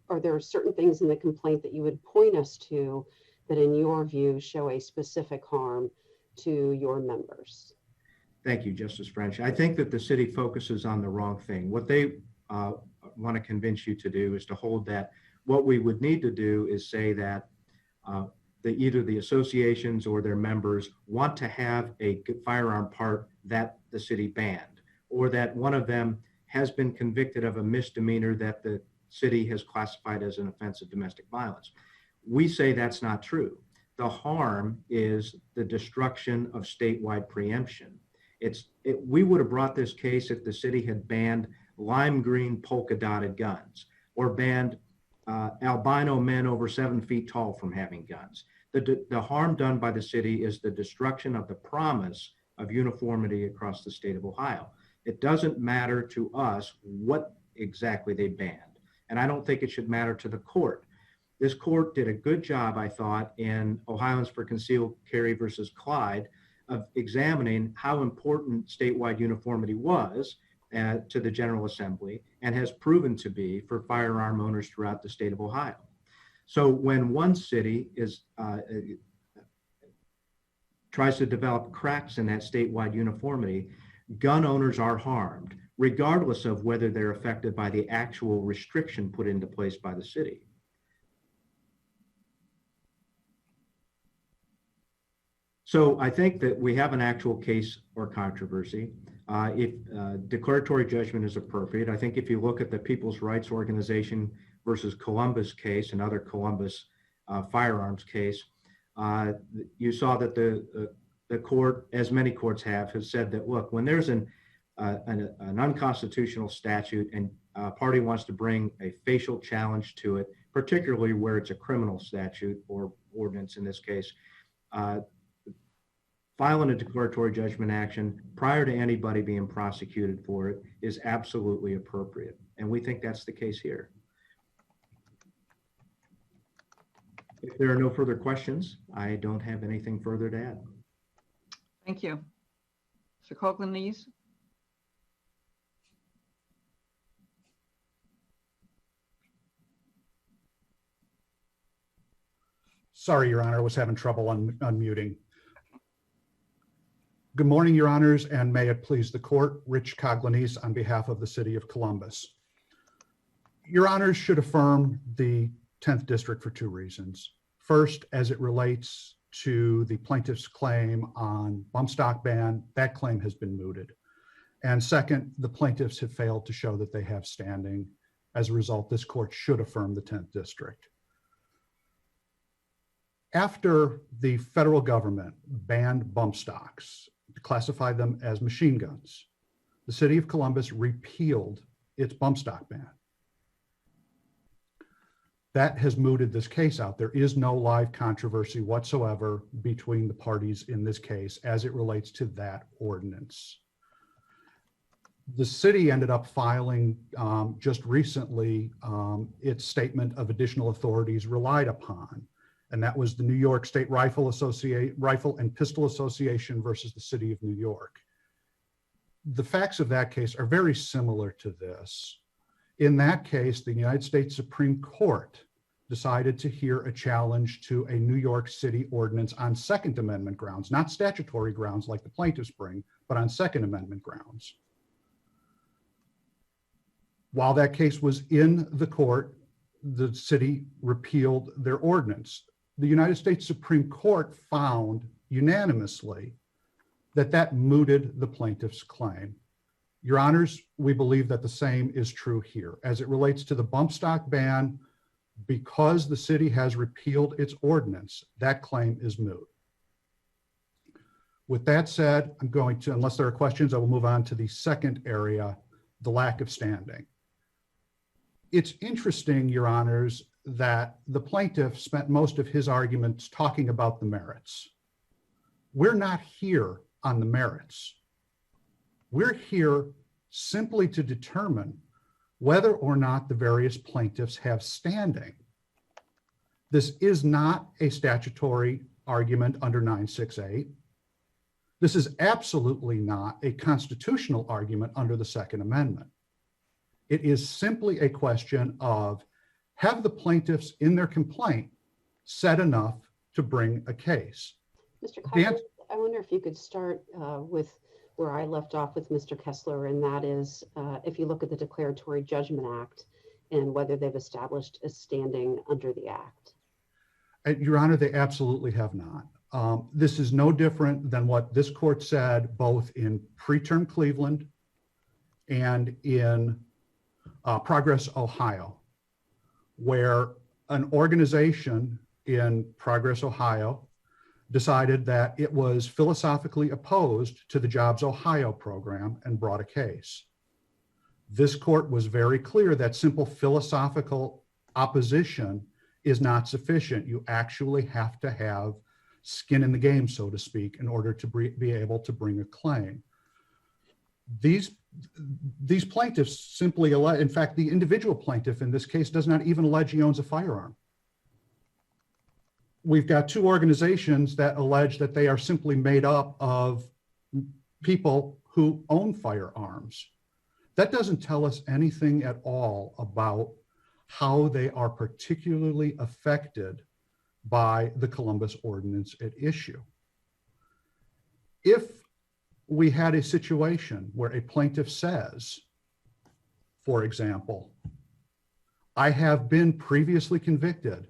are there certain things in the complaint that you would point us to that in your view show a specific harm to your members? Thank you, Justice French. I think that the city focuses on the wrong thing. What they want to convince you to do is to hold that what we would need to do is say that either the associations or their members want to have a firearm part that the city banned, or that one of them has been convicted of a misdemeanor that the city has classified as an offense of domestic violence. We say that's not true. The harm is the destruction of statewide preemption. We would have brought this case if the city had banned lime green polka dotted guns, or banned albino men over 7 feet tall from having guns. The harm done by the city is the destruction of the promise of uniformity across the state of Ohio. It doesn't matter to us what exactly they banned. And I don't think it should matter to the court. This court did a good job, I thought, in Ohioans for Concealed Carry versus Clyde of examining how important statewide uniformity was to the General Assembly, and has proven to be for firearm owners throughout the state of Ohio. So when one city tries to develop cracks in that statewide uniformity, gun owners are harmed, regardless of whether they're affected by the actual restriction put into place by the city. So I think that we have an actual case or controversy. If declaratory judgment is appropriate, I think if you look at the People's Rights Organization versus Columbus case, another Columbus firearms case, you saw that the court, as many courts have said that, look, when there's an unconstitutional statute and a party wants to bring a facial challenge to it, particularly where it's a criminal statute or ordinance in this case, filing a declaratory judgment action prior to anybody being prosecuted for it is absolutely appropriate. And we think that's the case here. If there are no further questions, I don't have anything further to add. Thank you. Mr. Coughlin-Lees? Sorry, Your Honor, I was having trouble unmuting. Good morning, Your Honors, and may it please the court, Rich Coughlin-Lees on behalf of the City of Columbus. Your Honors should affirm the 10th District for two reasons. First, as it relates to the plaintiff's claim on bump stock ban, that claim has been mooted. And second, the plaintiffs have failed to show that they have standing. As a result, this court should affirm the 10th District. After the federal government banned bump stocks, classified them as machine guns, the City of Columbus repealed its bump stock ban. That has mooted this case out. There is no live controversy whatsoever between the parties in this case as it relates to that ordinance. The city ended up filing just recently its statement of additional authorities relied upon, and that was the New York State Rifle and Pistol Association versus the City of New York. The facts of that case are very similar to this. In that case, the United States Supreme Court decided to hear a challenge to a New York City ordinance on Second Amendment grounds, not statutory grounds like the plaintiffs bring, but on Second Amendment grounds. While that case was in the court, the city repealed their ordinance. The United States Supreme Court found unanimously that that mooted the plaintiff's claim. Your Honors, we believe that the same is true here. As it relates to the bump stock ban, because the city has repealed its ordinance, that claim is moot. With that said, I'm going to, unless there are questions, I will move on to the second area, the lack of standing. It's interesting, Your Honors, that the plaintiff spent most of his arguments talking about the merits. We're not here on the merits. We're here simply to determine whether or not the various plaintiffs have standing. This is not a statutory argument under 968. This is absolutely not a constitutional argument under the Second Amendment. It is simply a question of, have the plaintiffs in their complaint said enough to bring a case? Mr. Kessler, I wonder if you could start with where I left off with Mr. Kessler, and that is if you look at the Declaratory Judgment Act and whether they've established a standing under the Act. Your Honor, they absolutely have not. This is no different than what this court said both in preterm Cleveland and in Progress, Ohio, where an organization in Progress, Ohio decided that it was philosophically opposed to the Jobs Ohio program and brought a case. This court was very clear that simple philosophical opposition is not sufficient. You actually have to have skin in the game, so to speak, in order to be able to bring a claim. These plaintiffs simply allege, in fact, the individual plaintiff in this case does not even allege he owns a firearm. We've got two organizations that allege that they are simply made up of people who own firearms. That doesn't tell us anything at all about how they are particularly affected by the Columbus Ordinance at issue. If we had a situation where a plaintiff says, for example, I have been previously convicted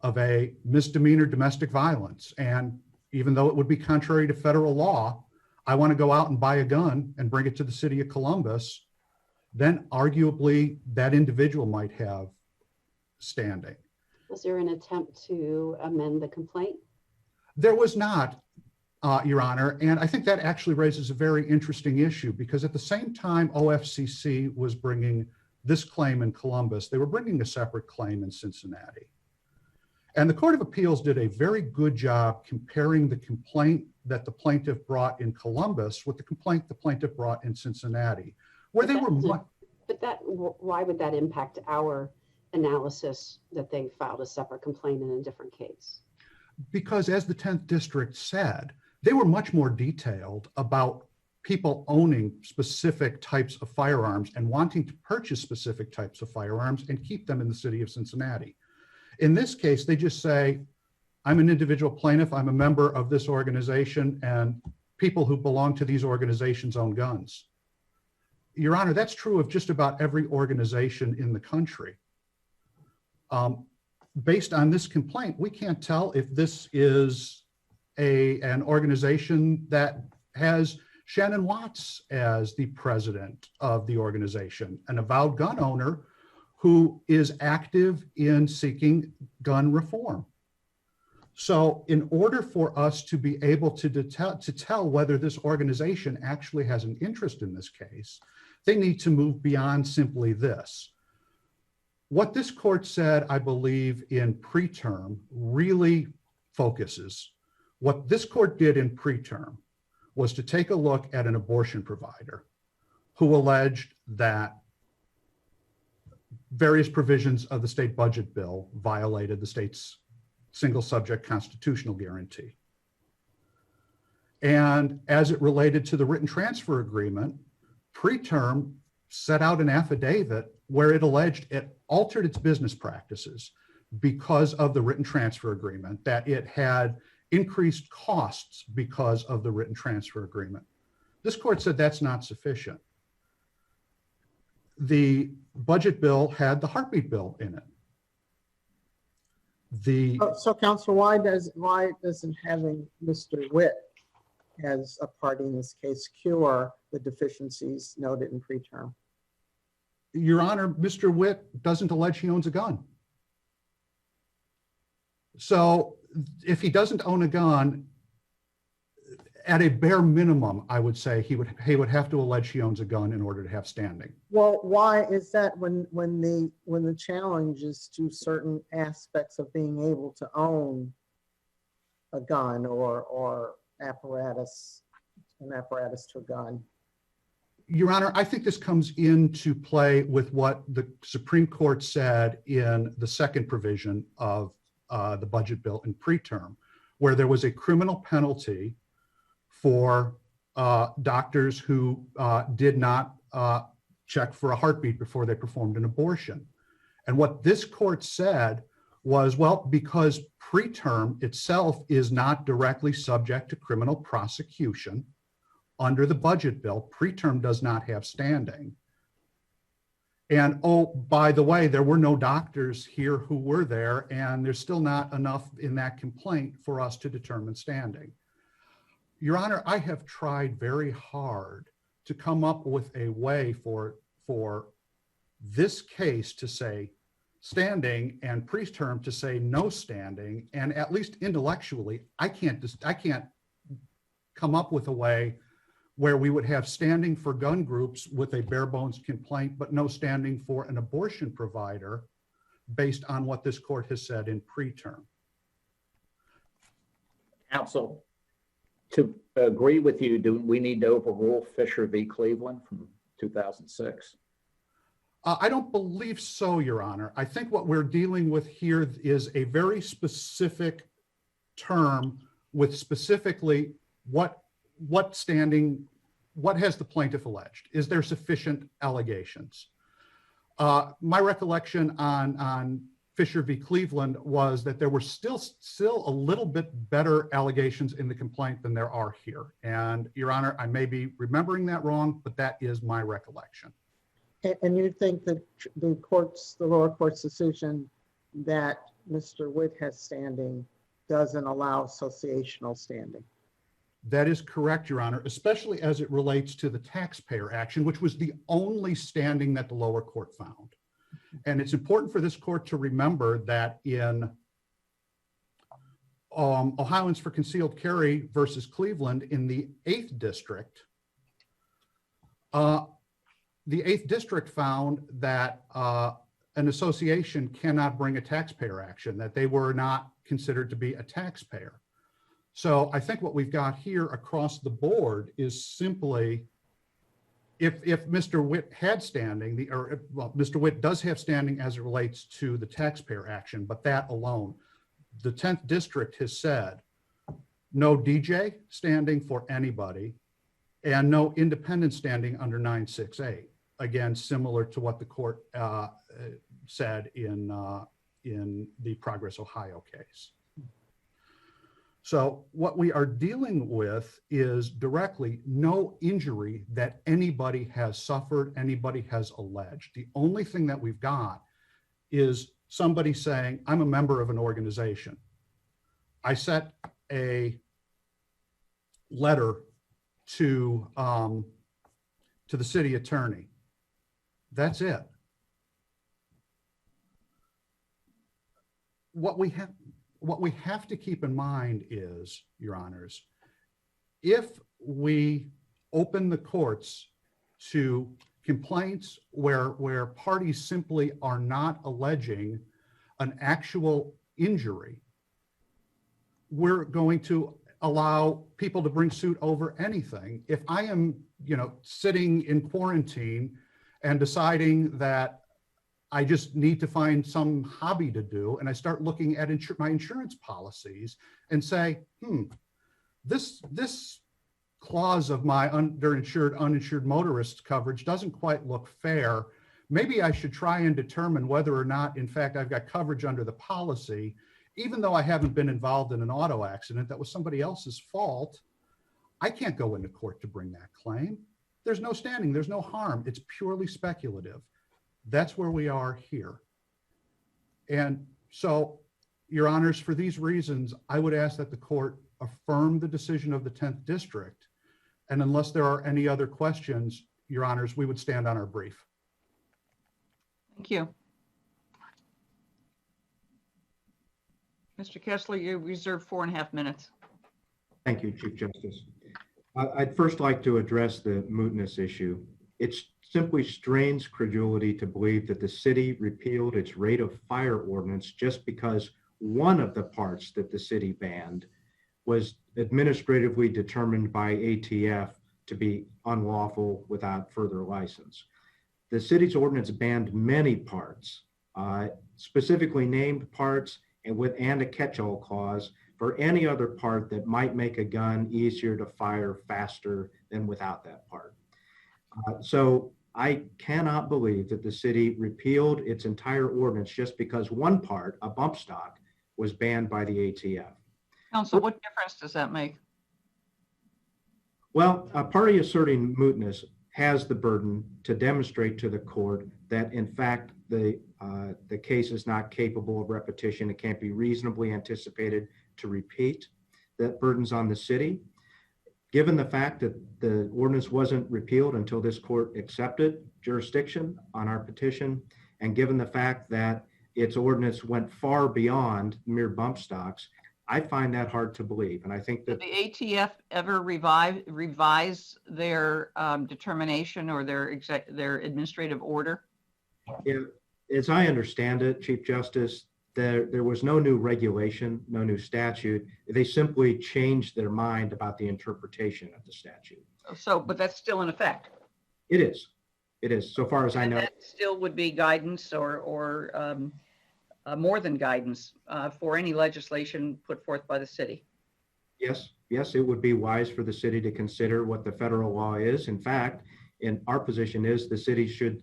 of a misdemeanor domestic violence, and even though it would be contrary to federal law, I want to go out and buy a gun and bring it to the city of Columbus, then arguably that individual might have standing. Was there an attempt to amend the complaint? There was not, Your Honor, and I think that actually raises a very interesting issue, because at the same time OFCC was bringing this claim in Columbus, they were bringing a separate claim in Cincinnati. And the Court of Appeals did a very good job comparing the complaint that the plaintiff brought in Columbus with the complaint the plaintiff brought in Cincinnati, where they were. But why would that impact our analysis that they filed a separate complaint in a different case? Because as the 10th District said, they were much more detailed about people owning specific types of firearms and wanting to purchase specific types of firearms and keep them in the city of Cincinnati. In this case, they just say, I'm an individual plaintiff, I'm a member of this organization, and people who belong to these organizations own guns. Your Honor, that's true of just about every organization in the country. Based on this complaint, we can't tell if this is an organization that has Shannon Watts as the president of the organization, an avowed gun owner who is active in seeking gun reform. So in order for us to be able to tell whether this organization actually has an interest in this case, they need to move beyond simply this. What this court said, I believe, in preterm really focuses. What this court did in preterm was to take a look at an abortion provider who alleged that various provisions of the state budget bill violated the state's single subject constitutional guarantee. And as it related to the written transfer agreement, preterm set out an affidavit where it alleged it altered its business practices because of the written transfer agreement, that it had increased costs because of the written transfer agreement. This court said that's not sufficient. The budget bill had the heartbeat bill in it. So Counsel, why doesn't having Mr. Witt as a party in this case cure the deficiencies noted in preterm? Your Honor, Mr. Witt doesn't allege he owns a gun. So if he doesn't own a gun, at a bare minimum, I would say he would have to allege he owns a gun in order to have standing. Well, why is that when the challenge is to certain aspects of being able to own a gun or apparatus, an apparatus to a gun? Your Honor, I think this comes into play with what the Supreme Court said in the second provision of the budget bill in preterm, where there was a criminal penalty for doctors who did not check for a heartbeat before they performed an abortion. And what this court said was, well, because preterm itself is not directly subject to criminal prosecution under the budget bill, preterm does not have standing. And oh, by the way, there were no doctors here who were there, and there's still not enough in that complaint for us to determine standing. Your Honor, I have tried very hard to come up with a way for this case to say standing and preterm to say no standing, and at least intellectually, I can't come up with a way where we would have standing for gun groups with a bare bones complaint, but no standing for an abortion provider based on what this court has said in preterm. Counsel, to agree with you, do we need to overrule Fisher v. Cleveland from 2006? I don't believe so, Your Honor. I think what we're dealing with here is a very specific term with specifically what standing, what has the plaintiff alleged? Is there sufficient allegations? My recollection on Fisher v. Cleveland was that there were still a little bit better allegations in the complaint than there are here. And Your Honor, I may be remembering that wrong, but that is my recollection. And you think that the lower court's decision that Mr. Witt has standing doesn't allow associational standing? That is correct, Your Honor, especially as it relates to the taxpayer action, which was the only standing that the lower court found. And it's important for this court to remember that in Ohioans for Concealed Carry versus Cleveland in the 8th District, the 8th District found that an association cannot bring a taxpayer action, that they were not considered to be a taxpayer. So I think what we've got here across the board is simply, if Mr. Witt had standing, Mr. Witt does have standing as it relates to the taxpayer action, but that alone, the 10th District has said no DJ standing for anybody and no independent standing under 968. Again, similar to what the court said in the Progress Ohio case. So what we are dealing with is directly no injury that anybody has suffered, anybody has alleged. The only thing that we've got is somebody saying, I'm a member of an organization. I sent a letter to the city attorney. That's it. What we have to keep in mind is, Your Honors, if we open the courts to complaints where parties simply are not alleging an actual injury, we're going to allow people to bring suit over anything. If I am, sitting in quarantine and deciding that I just need to find some hobby to do, and I start looking at my insurance policies and say, this clause of my underinsured, uninsured motorist coverage doesn't quite look fair. Maybe I should try and determine whether or not, in fact, I've got coverage under the policy, even though I haven't been involved in an auto accident that was somebody else's fault. I can't go into court to bring that claim. There's no standing, there's no harm. It's purely speculative. That's where we are here. And so, Your Honors, for these reasons, I would ask that the court affirm the decision of the 10th District. And unless there are any other questions, Your Honors, we would stand on our brief. Thank you. Mr. Kessler, you reserve 4.5 minutes. Thank you, Chief Justice. I'd first like to address the mootness issue. It simply strains credulity to believe that the city repealed its rate of fire ordinance just because one of the parts that the city banned was administratively determined by ATF to be unlawful without further license. The city's ordinance banned many parts, specifically named parts and a catch-all clause for any other part that might make a gun easier to fire faster than without that part. So I cannot believe that the city repealed its entire ordinance just because one part, a bump stock, was banned by the ATF. Counsel, what difference does that make? Well, a party asserting mootness has the burden to demonstrate to the court that, in fact, the case is not capable of repetition. It can't be reasonably anticipated to repeat. That burden's on the city. Given the fact that the ordinance wasn't repealed until this court accepted jurisdiction on our petition, and given the fact that its ordinance went far beyond mere bump stocks, I find that hard to believe. And I think that Did the ATF ever revise their determination or their administrative order? As I understand it, Chief Justice, there was no new regulation, no new statute. They simply changed their mind about the interpretation of the statute. So, but that's still in effect. It is. It is, so far as I know. That still would be guidance or more than guidance for any legislation put forth by the city. Yes, it would be wise for the city to consider what the federal law is. In fact, in our position is the city should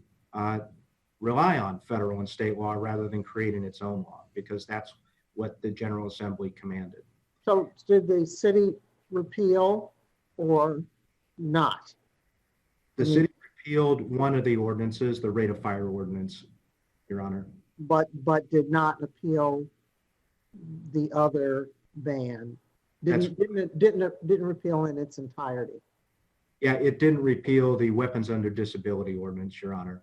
rely on federal and state law rather than creating its own law, because that's what the General Assembly commanded. So did the city repeal or not? The city repealed one of the ordinances, the rate of fire ordinance, Your Honor. But did not repeal the other ban. Didn't repeal in its entirety. Yeah, it didn't repeal the weapons under disability ordinance, Your Honor.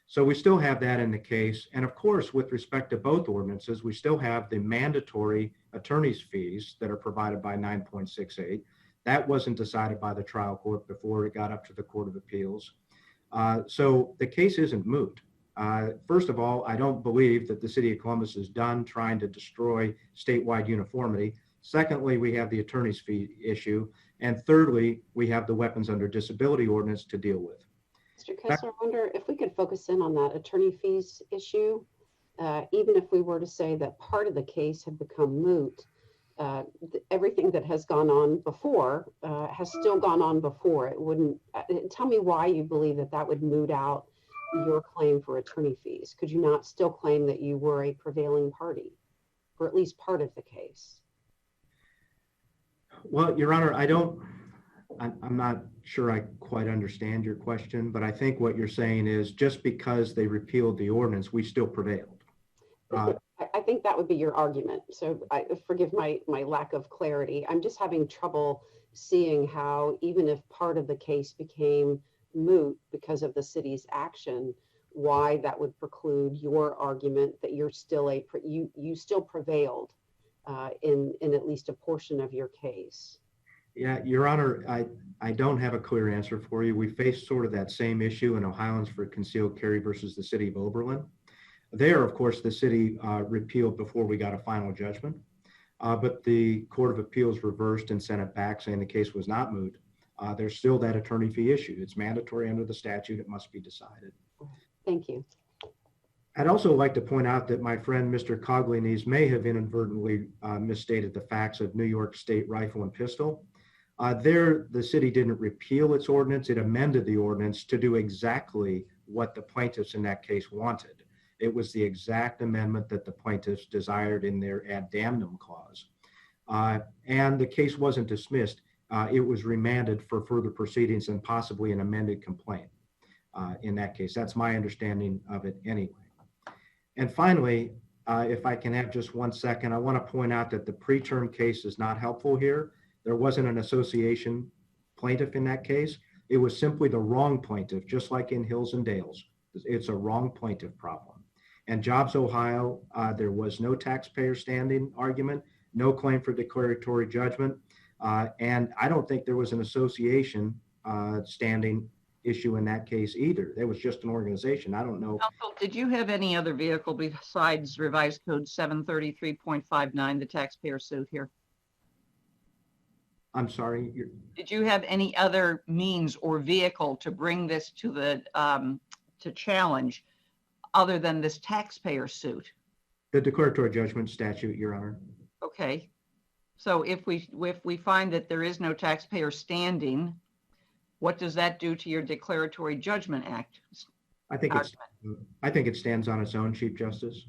So we still have that in the case. And of course, with respect to both ordinances, we still have the mandatory attorney's fees that are provided by 9.68. That wasn't decided by the trial court before it got up to the Court of Appeals. So the case isn't moot. First of all, I don't believe that the city of Columbus is done trying to destroy statewide uniformity. Secondly, we have the attorney's fee issue. And thirdly, we have the weapons under disability ordinance to deal with. Mr. Kessler, I wonder if we could focus in on that attorney fees issue. Even if we were to say that part of the case had become moot, everything that has gone on before has still gone on before. It wouldn't, tell me why you believe that that would moot out your claim for attorney fees. Could you not still claim that you were a prevailing party for at least part of the case? Well, Your Honor, I'm not sure I quite understand your question, but I think what you're saying is just because they repealed the ordinance, we still prevailed. I think that would be your argument. So forgive my lack of clarity. I'm just having trouble seeing how, even if part of the case became moot because of the city's action, why that would preclude your argument that you're still you still prevailed in at least a portion of your case. Yeah, Your Honor, I don't have a clear answer for you. We faced sort of that same issue in Ohioans for concealed carry versus the city of Oberlin. There, of course, the city repealed before we got a final judgment, but the Court of Appeals reversed and sent it back saying the case was not moot. There's still that attorney fee issue. It's mandatory under the statute. It must be decided. Thank you. I'd also like to point out that my friend, Mr. Coglianese, may have inadvertently misstated the facts of New York State Rifle and Pistol. There, the city didn't repeal its ordinance. It amended the ordinance to do exactly what the plaintiffs in that case wanted. It was the exact amendment that the plaintiffs desired in their ad damnum clause. And the case wasn't dismissed. It was remanded for further proceedings and possibly an amended complaint in that case. That's my understanding of it anyway. And finally, if I can have just 1 second, I want to point out that the preterm case is not helpful here. There wasn't an association plaintiff in that case. It was simply the wrong plaintiff, just like in Hills and Dales. It's a wrong plaintiff problem. And Jobs Ohio, there was no taxpayer standing argument, no claim for declaratory judgment. And I don't think there was an association standing issue in that case either. There was just an organization. I don't know. Counsel, did you have any other vehicle besides revised code 733.59, the taxpayer suit here? I'm sorry. Did you have any other means or vehicle to bring this to the, to challenge other than this taxpayer suit? The declaratory judgment statute, Your Honor. Okay. So if we find that there is no taxpayer standing, what does that do to your Declaratory Judgment Act? I think it stands on its own, Chief Justice.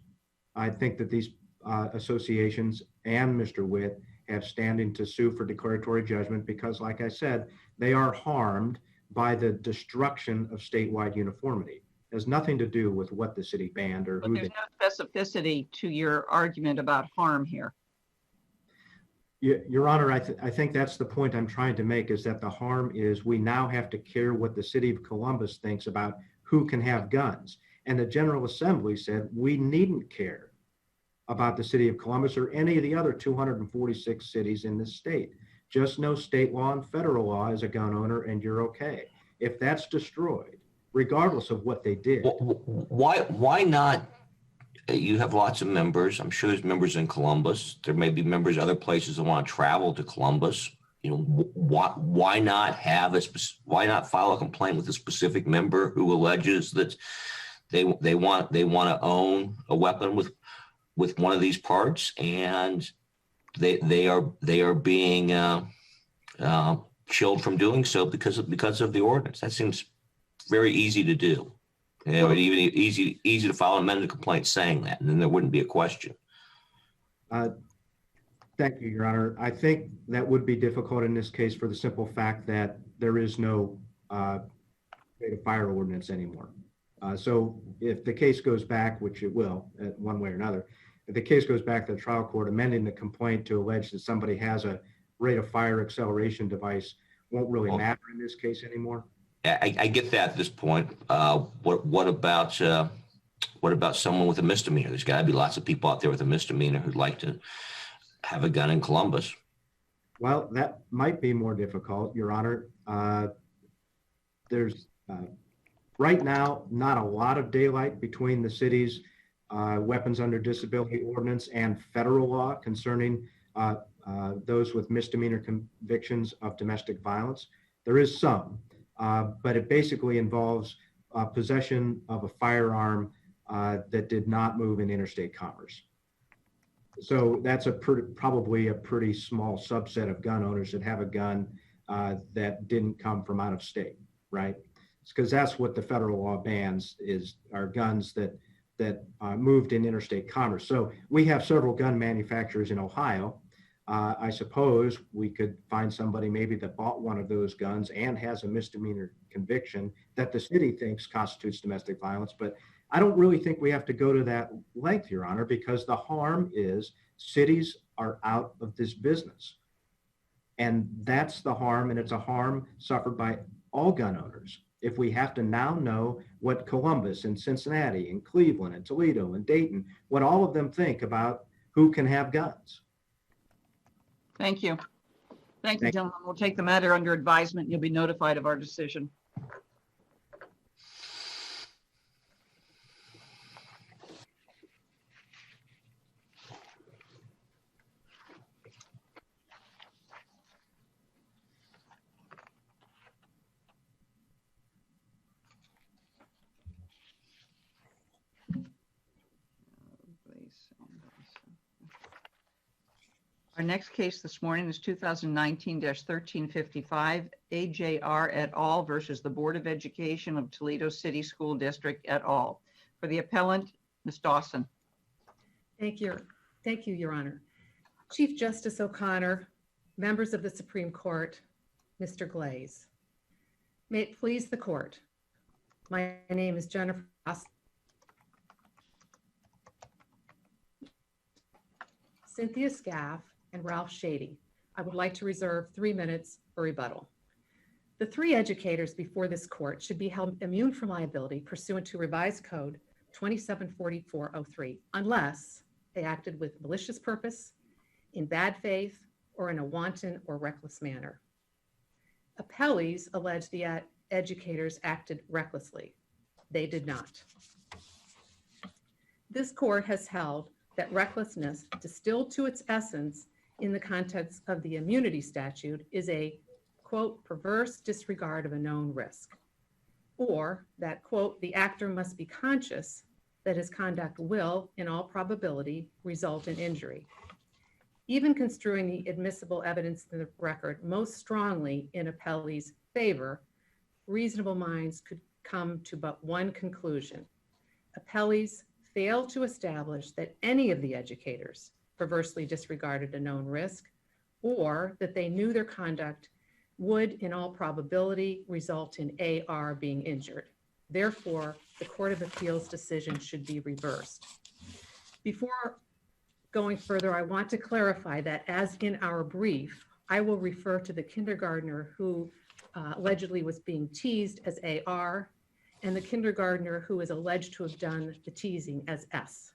I think that these associations and Mr. Witt have standing to sue for declaratory judgment because, like I said, they are harmed by the destruction of statewide uniformity. It has nothing to do with what the city banned or But who. there's no specificity to your argument about harm here. Your Honor, I think that's the point I'm trying to make, is that the harm is we now have to care what the city of Columbus thinks about who can have guns. And the General Assembly said we needn't care about the city of Columbus or any of the other 246 cities in this state. Just know state law and federal law as a gun owner and you're okay. If that's destroyed, regardless of what they did. Why not? You have lots of members. I'm sure there's members in Columbus. There may be members other places that want to travel to Columbus. You know, why not why not file a complaint with a specific member who alleges that they want to own a weapon with one of these parts, and they are being chilled from doing so because of the ordinance. That seems very easy to do. It would even easy to file an amended complaint saying that, and then there wouldn't be a question. Thank you, Your Honor. I think that would be difficult in this case for the simple fact that there is no rate of fire ordinance anymore. So if the case goes back, which it will, one way or another, if the case goes back to the trial court, amending the complaint to allege that somebody has a rate of fire acceleration device won't really matter in this case anymore. I get that at this point. What about someone with a misdemeanor? There's got to be lots of people out there with a misdemeanor who'd like to have a gun in Columbus. Well, that might be more difficult, Your Honor. There's right now not a lot of daylight between the city's weapons under disability ordinance and federal law concerning those with misdemeanor convictions of domestic violence. There is some. But it basically involves possession of a firearm that did not move in interstate commerce. So that's probably a pretty small subset of gun owners that have a gun that didn't come from out of state, right? Because that's what the federal law bans are guns that moved in interstate commerce. So we have several gun manufacturers in Ohio. I suppose we could find somebody maybe that bought one of those guns and has a misdemeanor conviction that the city thinks constitutes domestic violence. But I don't really think we have to go to that length, Your Honor, because the harm is cities are out of this business. And that's the harm, and it's a harm suffered by all gun owners. If we have to now know what Columbus and Cincinnati and Cleveland and Toledo and Dayton, what all of them think about who can have guns. Thank you. Thank you, gentlemen. We'll take the matter under advisement. You'll be notified of our decision. Our next case this morning is 2019-1355, AJR et al. Versus the Board of Education of Toledo City School District et al. For the appellant, Ms. Dawson. Thank you, Your Honor. Chief Justice O'Connor, members of the Supreme Court, Mr. Glaze. May it please the court. My name is Jennifer Dawson. Cynthia Scaff, and Ralph Shady. I would like to reserve 3 minutes for rebuttal. The three educators before this court should be held immune from liability pursuant to revised code 274403, unless they acted with malicious purpose, in bad faith, or in a wanton or reckless manner. Appellees allege the educators acted recklessly. They did not. This court has held that recklessness, distilled to its essence in the context of the immunity statute, is a, quote, perverse disregard of a known risk, or that, quote, the actor must be conscious that his conduct will, in all probability, result in injury. Even construing the admissible evidence in the record most strongly in appellee's favor, reasonable minds could come to but one conclusion. Appellees fail to establish that any of the educators perversely disregarded a known risk, or that they knew their conduct would, in all probability, result in AR being injured. Therefore, the Court of Appeals decision should be reversed. Before going further, I want to clarify that, as in our brief, I will refer to the kindergartner who allegedly was being teased as AR, and the kindergartner who is alleged to have done the teasing as S.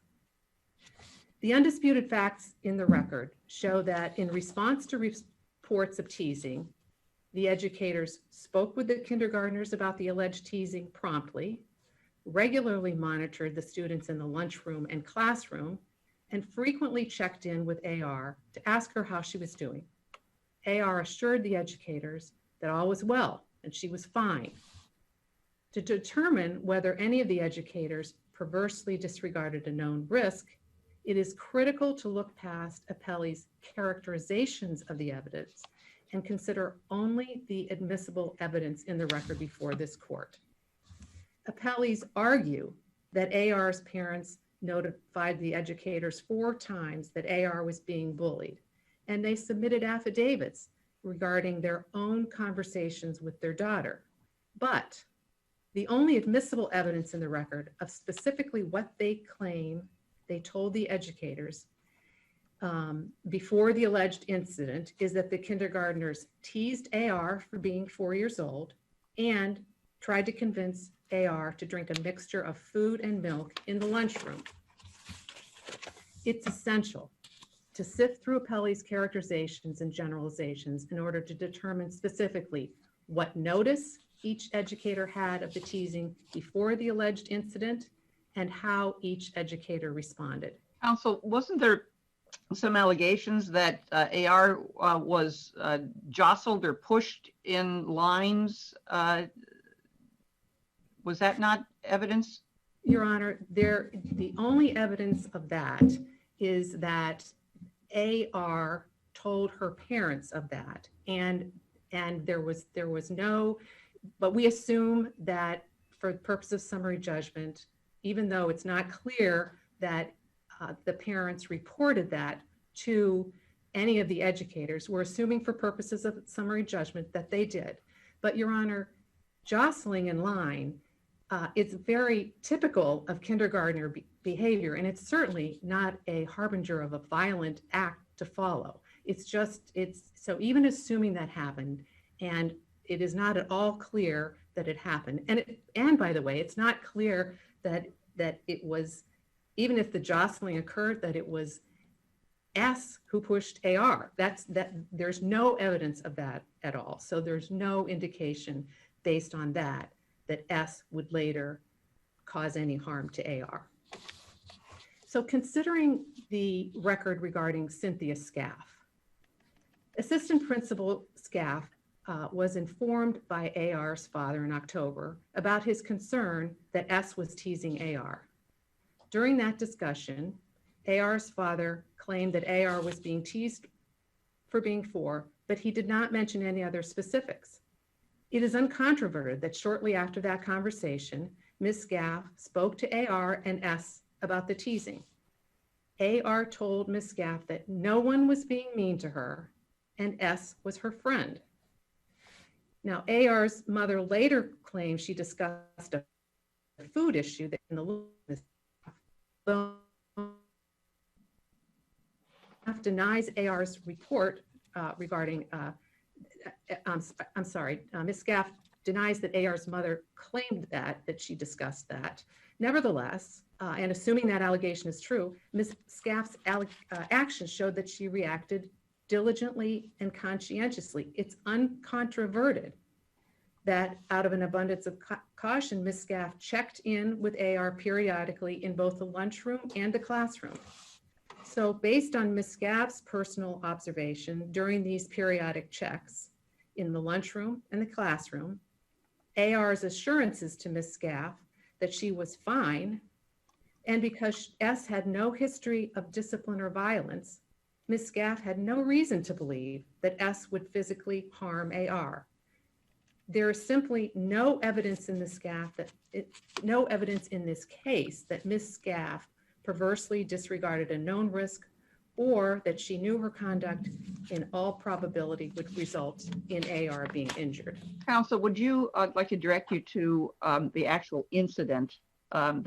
The undisputed facts in the record show that in response to reports of teasing, the educators spoke with the kindergartners about the alleged teasing promptly, regularly monitored the students in the lunchroom and classroom, and frequently checked in with AR to ask her how she was doing. AR assured the educators that all was well and she was fine. To determine whether any of the educators perversely disregarded a known risk, it is critical to look past appellee's characterizations of the evidence and consider only the admissible evidence in the record before this court. Appellees argue that AR's parents notified the educators 4 times that AR was being bullied, and they submitted affidavits regarding their own conversations with their daughter. But the only admissible evidence in the record of specifically what they claim they told the educators before the alleged incident is that the kindergartners teased AR for being 4 years old and tried to convince AR to drink a mixture of food and milk in the lunchroom. It's essential to sift through appellee's characterizations and generalizations in order to determine specifically what notice each educator had of the teasing before the alleged incident and how each educator responded. Counsel, wasn't there some allegations that AR was jostled or pushed in lines? Was that not evidence? Your Honor, the only evidence of that is that AR told her parents of that, and there was no, but we assume that for the purpose of summary judgment, even though it's not clear that the parents reported that to any of the educators, we're assuming for purposes of summary judgment that they did. But Your Honor, jostling in line, it's very typical of kindergartner behavior, and it's certainly not a harbinger of a violent act to follow. So even assuming that happened, and it is not at all clear that it happened. And by the way, it's not clear that it was, even if the jostling occurred, that it was S who pushed AR. There's no evidence of that at all. So there's no indication based on that S would later cause any harm to AR. So considering the record regarding Cynthia Scaff, Assistant Principal Scaff was informed by AR's father in October about his concern that S was teasing AR. During that discussion, AR's father claimed that AR was being teased for being 4, but he did not mention any other specifics. It is uncontroverted that shortly after that conversation, Ms. Scaff spoke to AR and S about the teasing. AR told Ms. Scaff that no one was being mean to her and S was her friend. Now, AR's mother later claimed she discussed a food issue that in the denies AR's report regarding, Ms. Scaff denies that AR's mother claimed that she discussed that. Nevertheless, and assuming that allegation is true, Ms. Scaff's actions showed that she reacted diligently and conscientiously. It's uncontroverted that out of an abundance of caution, Ms. Scaff checked in with AR periodically in both the lunchroom and the classroom. So based on Ms. Scaff's personal observation during these periodic checks in the lunchroom and the classroom, AR's assurances to Ms. Scaff that she was fine, and because S had no history of discipline or violence, Ms. Scaff had no reason to believe that S would physically harm AR. There is simply no evidence in this case that Ms. Scaff perversely disregarded a known risk or that she knew her conduct in all probability would result in AR being injured. Counsel, would you like to direct you to the actual incident? I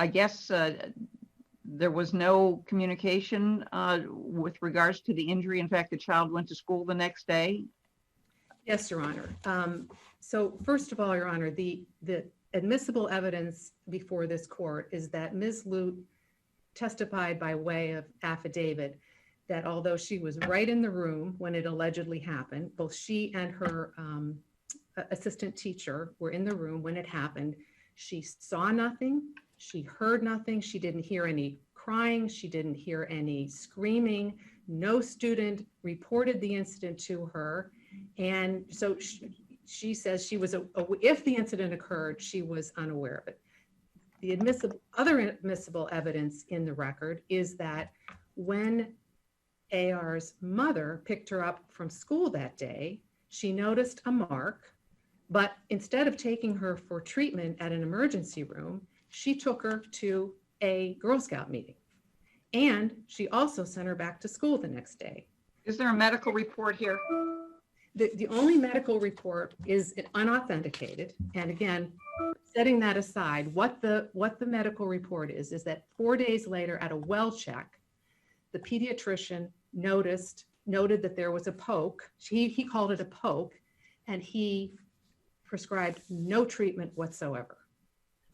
guess there was no communication with regards to the injury. In fact, the child went to school the next day. Yes, Your Honor. So first of all, Your Honor, the admissible evidence before this court is that Ms. Lute testified by way of affidavit that although she was right in the room when it allegedly happened, both she and her assistant teacher were in the room when it happened. She saw nothing, she heard nothing, she didn't hear any crying, she didn't hear any screaming. No student reported the incident to her. And so she says she was, if the incident occurred, she was unaware of it. The other admissible evidence in the record is that when AR's mother picked her up from school that day, she noticed a mark, but instead of taking her for treatment at an emergency room, she took her to a Girl Scout meeting. And she also sent her back to school the next day. Is there a medical report here? The only medical report is unauthenticated. And again, setting that aside, what the medical report is that 4 days later at a well check, the pediatrician noted that there was a poke. He called it a poke, and he prescribed no treatment whatsoever.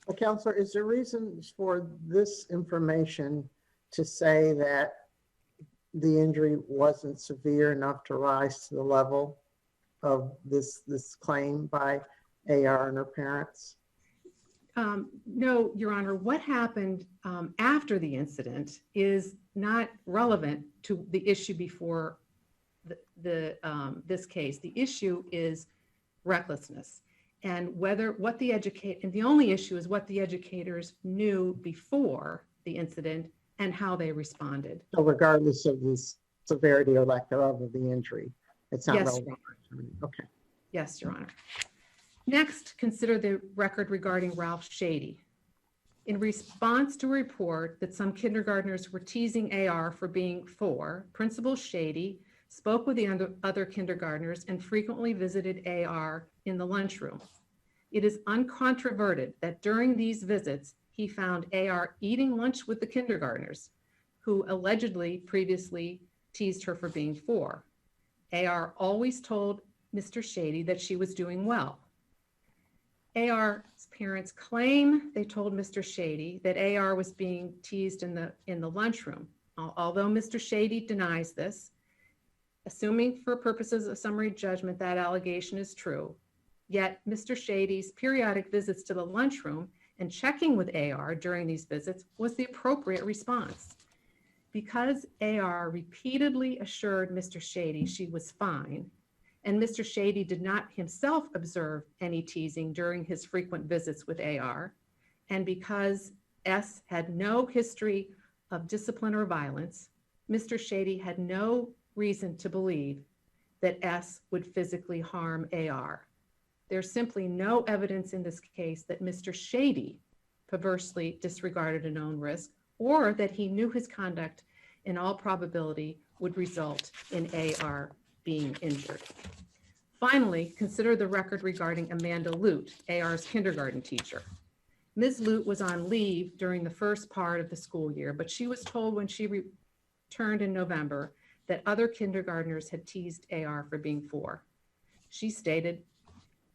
Well, Counselor, is there reasons for this information to say that the injury wasn't severe enough to rise to the level of this claim by AR and her parents? No, Your Honor. What happened after the incident is not relevant to the issue before this case. The issue is recklessness, and the only issue is what the educators knew before the incident and how they responded. So regardless of the severity or lack thereof of the injury, it's not relevant. Okay. Yes, Your Honor. Next, consider the record regarding Ralph Shady. In response to a report that some kindergartners were teasing AR for being 4, Principal Shady spoke with the other kindergartners and frequently visited AR in the lunchroom. It is uncontroverted that during these visits, he found AR eating lunch with the kindergartners, who allegedly previously teased her for being 4. AR always told Mr. Shady that she was doing well. AR's parents claim they told Mr. Shady that AR was being teased in the lunchroom. Although Mr. Shady denies this, assuming for purposes of summary judgment that allegation is true, yet Mr. Shady's periodic visits to the lunchroom and checking with AR during these visits was the appropriate response. Because AR repeatedly assured Mr. Shady she was fine, and Mr. Shady did not himself observe any teasing during his frequent visits with AR, and because S had no history of discipline or violence, Mr. Shady had no reason to believe that S would physically harm AR. There's simply no evidence in this case that Mr. Shady perversely disregarded a known risk or that he knew his conduct in all probability would result in AR being injured. Finally, consider the record regarding Amanda Lute, AR's kindergarten teacher. Ms. Lute was on leave during the first part of the school year, but she was told when she returned in November that other kindergartners had teased AR for being 4. She stated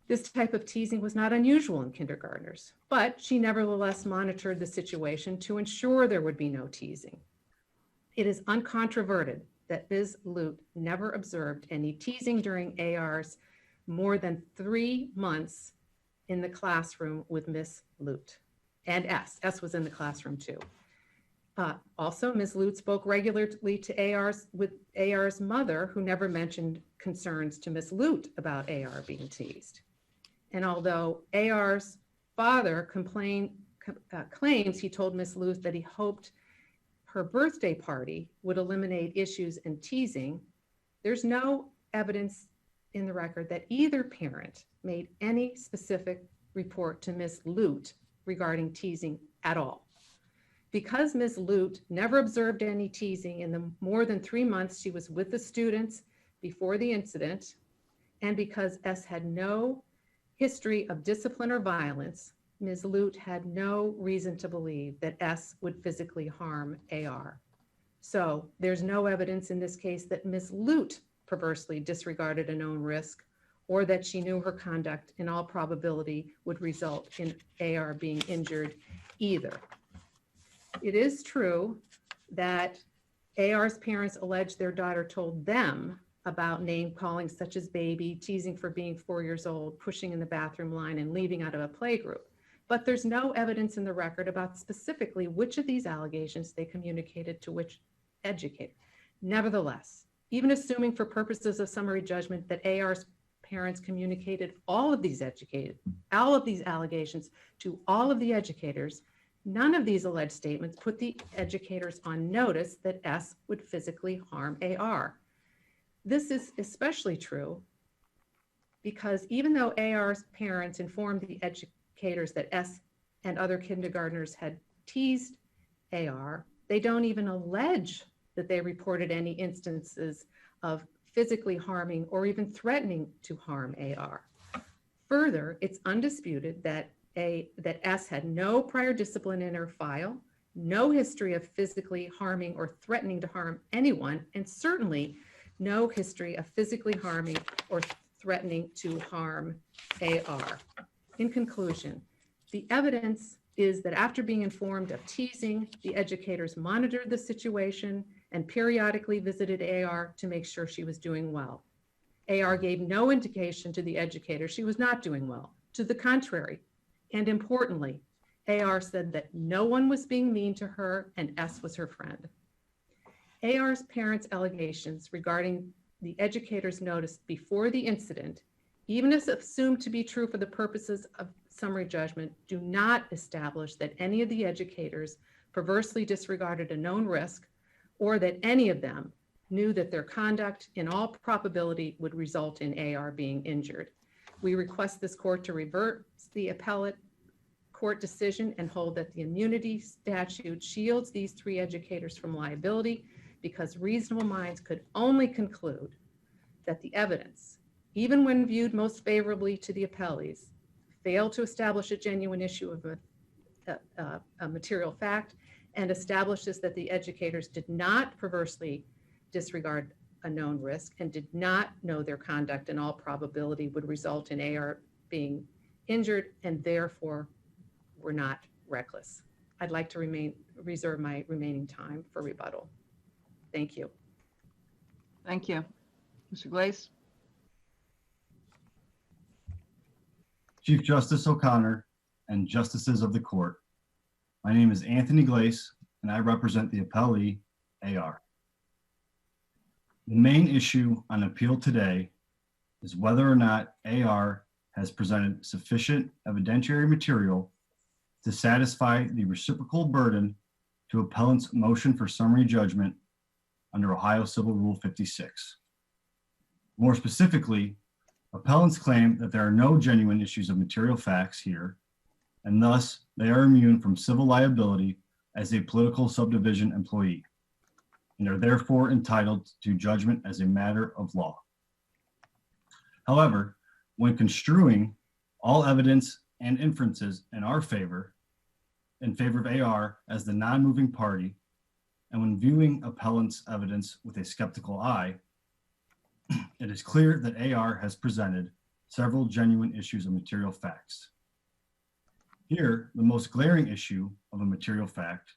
this type of teasing was not unusual in kindergartners, but she nevertheless monitored the situation to ensure there would be no teasing. It is uncontroverted that Ms. Lute never observed any teasing during AR's more than 3 months in the classroom with Ms. Lute. And S. S was in the classroom too. Also, Ms. Lute spoke regularly to AR's mother, who never mentioned concerns to Ms. Lute about AR being teased. And although AR's father claims he told Ms. Lute that he hoped her birthday party would eliminate issues and teasing, there's no evidence in the record that either parent made any specific report to Ms. Lute regarding teasing at all. Because Ms. Lute never observed any teasing in the more than 3 months she was with the students before the incident, and because S had no history of discipline or violence, Ms. Lute had no reason to believe that S would physically harm AR. So there's no evidence in this case that Ms. Lute perversely disregarded a known risk, or that she knew her conduct in all probability would result in AR being injured either. It is true that AR's parents allege their daughter told them about name calling such as baby, teasing for being 4 years old, pushing in the bathroom line, and leaving out of a playgroup. But there's no evidence in the record about specifically which of these allegations they communicated to which educator. Nevertheless, even assuming for purposes of summary judgment that AR's parents communicated all of these allegations to all of the educators, none of these alleged statements put the educators on notice that S would physically harm AR. This is especially true because even though AR's parents informed the educators that S and other kindergartners had teased AR, they don't even allege that they reported any instances of physically harming or even threatening to harm AR. Further, it's undisputed that S had no prior discipline in her file, no history of physically harming or threatening to harm anyone, and certainly no history of physically harming or threatening to harm AR. In conclusion, the evidence is that after being informed of teasing, the educators monitored the situation and periodically visited AR to make sure she was doing well. AR gave no indication to the educator she was not doing well. To the contrary, and importantly, AR said that no one was being mean to her and S was her friend. AR's parents' allegations regarding the educator's notice before the incident, even if assumed to be true for the purposes of summary judgment, do not establish that any of the educators perversely disregarded a known risk or that any of them knew that their conduct in all probability would result in AR being injured. We request this court to reverse the appellate court decision and hold that the immunity statute shields these 3 educators from liability because reasonable minds could only conclude that the evidence, even when viewed most favorably to the appellees, failed to establish a genuine issue of a material fact and establishes that the educators did not perversely disregard a known risk and did not know their conduct in all probability would result in AR being injured and therefore were not reckless. I'd like to reserve my remaining time for rebuttal. Thank you. Thank you. Mr. Glaze? Chief Justice O'Connor and Justices of the Court, my name is Anthony Glaze and I represent the appellee, AR. The main issue on appeal today is whether or not AR has presented sufficient evidentiary material to satisfy the reciprocal burden to appellant's motion for summary judgment under Ohio Civil Rule 56. More specifically, appellants claim that there are no genuine issues of material facts here, and thus they are immune from civil liability as a political subdivision employee, and are therefore entitled to judgment as a matter of law. However, when construing all evidence and inferences in our favor, in favor of AR as the non-moving party, and when viewing appellant's evidence with a skeptical eye, it is clear that AR has presented several genuine issues of material facts. Here, the most glaring issue of a material fact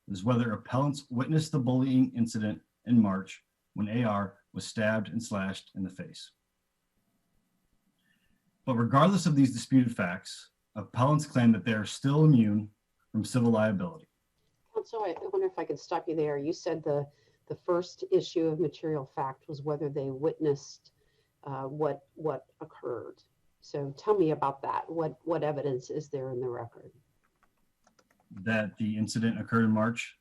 is whether appellants witnessed the bullying incident in March when AR was stabbed and slashed in the face. But regardless of these disputed facts, appellants claim that they are still immune from civil liability. So I wonder if I could stop you there. You said the first issue of material fact was whether they witnessed what occurred. So tell me about that. What evidence is there in the record? That the incident occurred in March?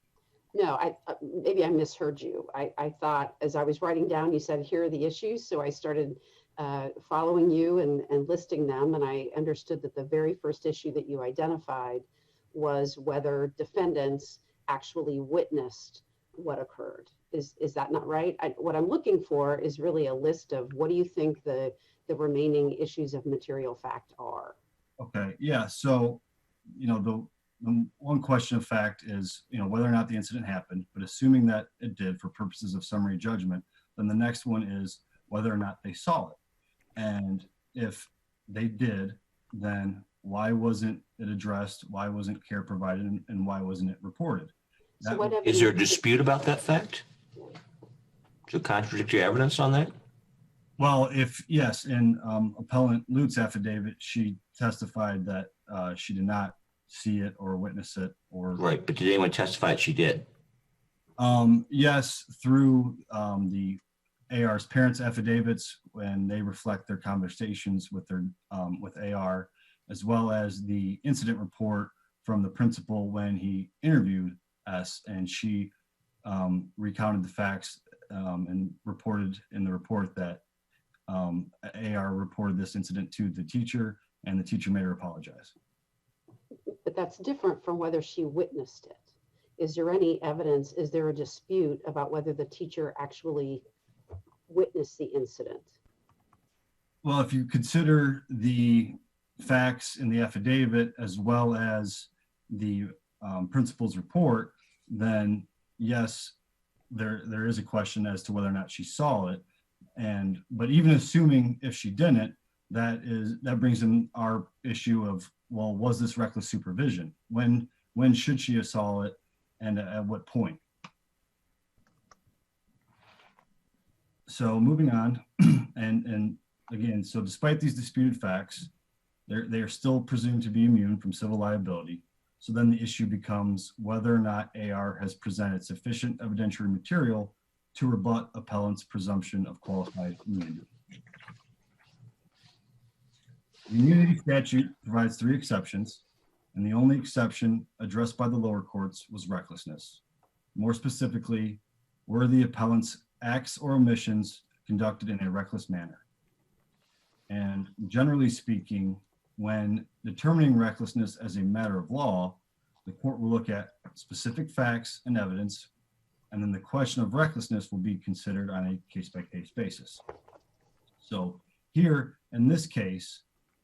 No, maybe I misheard you. I thought as I was writing down, you said, here are the issues. So I started following you and listing them. And I understood that the very first issue that you identified was whether defendants actually witnessed what occurred. Is that not right? What I'm looking for is really a list of what do you think the remaining issues of material fact are? Okay, yeah. So, the one question of fact is, whether or not the incident happened, but assuming that it did for purposes of summary judgment, then the next one is whether or not they saw it. And if they did, then why wasn't it addressed? Why wasn't care provided? And why wasn't it reported? Is there a dispute about that fact? Is there contradictory evidence on that? Well, yes, in Appellant Lute's affidavit, she testified that she did not see it or witness it. Right, but did anyone testify that she did? Yes, through the AR's parents' affidavits when they reflect their conversations with AR, as well as the incident report from the principal when he interviewed us, and she recounted the facts and reported in the report that AR reported this incident to the teacher, and the teacher made her apologize. But that's different from whether she witnessed it. Is there any evidence? Is there a dispute about whether the teacher actually witnessed the incident? Well, if you consider the facts in the affidavit as well as the principal's report, then yes, there is a question as to whether or not she saw it. But even assuming if she didn't, that brings in our issue of, well, was this reckless supervision? When should she have saw it, and at what point? So moving on, and again, so despite these disputed facts, they are still presumed to be immune from civil liability. So then the issue becomes whether or not AR has presented sufficient evidentiary material to rebut appellant's presumption of qualified immunity. The immunity statute provides 3 exceptions, and the only exception addressed by the lower courts was recklessness. More specifically, were the appellant's acts or omissions conducted in a reckless manner. And generally speaking, when determining recklessness as a matter of law, the court will look at specific facts and evidence, and then the question of recklessness will be considered on a case-by-case basis. So here, in this case,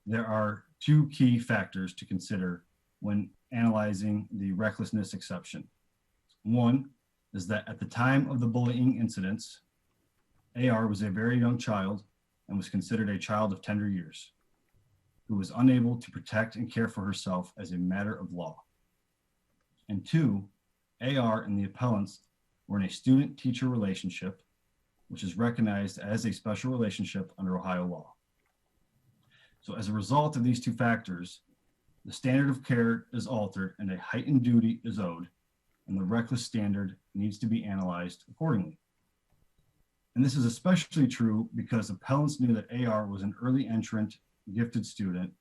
there are 2 key factors to consider when analyzing the recklessness exception. One is that at the time of the bullying incidents, AR was a very young child and was considered a child of tender years, who was unable to protect and care for herself as a matter of law. And 2, AR and the appellants were in a student-teacher relationship, which is recognized as a special relationship under Ohio law. So as a result of these 2 factors, the standard of care is altered and a heightened duty is owed, and the reckless standard needs to be analyzed accordingly. And this is especially true because appellants knew that AR was an early entrant, gifted student,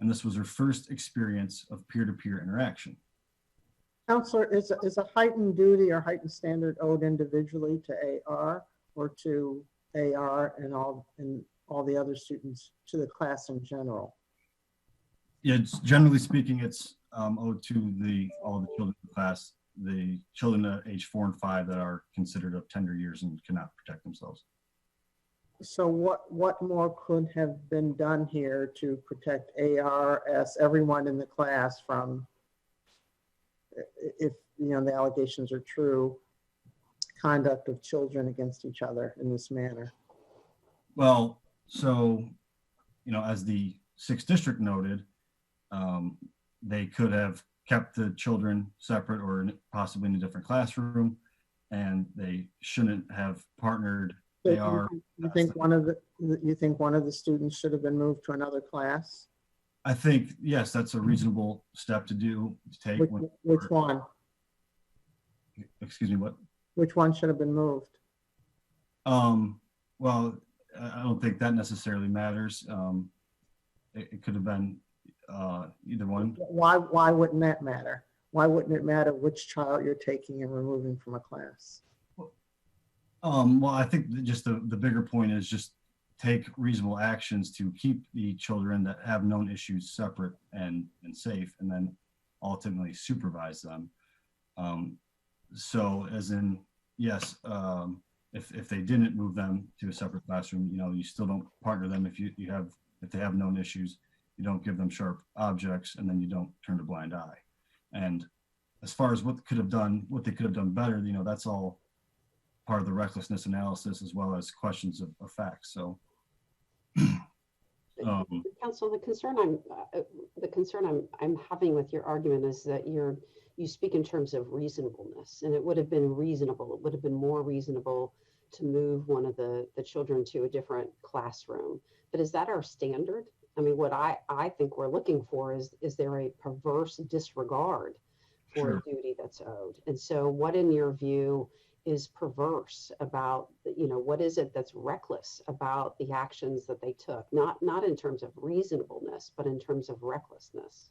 and this was her first experience of peer-to-peer interaction. Counselor, is a heightened duty or heightened standard owed individually to AR or to AR and all the other students, to the class in general? Yeah, it's, generally speaking, it's owed to all the children in the class, the children at age 4 and 5 that are considered of tender years and cannot protect themselves. So what more could have been done here to protect AR as everyone in the class from, if the allegations are true, conduct of children against each other in this manner? Well, so, as the 6th district noted, they could have kept the children separate or possibly in a different classroom, and they shouldn't have partnered. So They are. You think one of the students should have been moved to another class? I think, yes, that's a reasonable step to take. Which one? Excuse me, what? Which one should have been moved? Well, I don't think that necessarily matters. It could have been either one. Why wouldn't that matter? Why wouldn't it matter which child you're taking and removing from a class? Well, I think just the bigger point is just take reasonable actions to keep the children that have known issues separate and safe, and then ultimately supervise them. So as in, yes, if they didn't move them to a separate classroom, you still don't partner them. If they have known issues, you don't give them sharp objects, and then you don't turn a blind eye. And as far as what they could have done better, that's all part of the recklessness analysis, as well as questions of facts. So, Counsel, the concern I'm having with your argument is that you speak in terms of reasonableness, and it would have been reasonable. It would have been more reasonable to move one of the children to a different classroom. But is that our standard? I mean, what I think we're looking for is there a perverse disregard for Sure. a duty that's owed? And so what, in your view, is perverse about, what is it that's reckless about the actions that they took? Not in terms of reasonableness, but in terms of recklessness.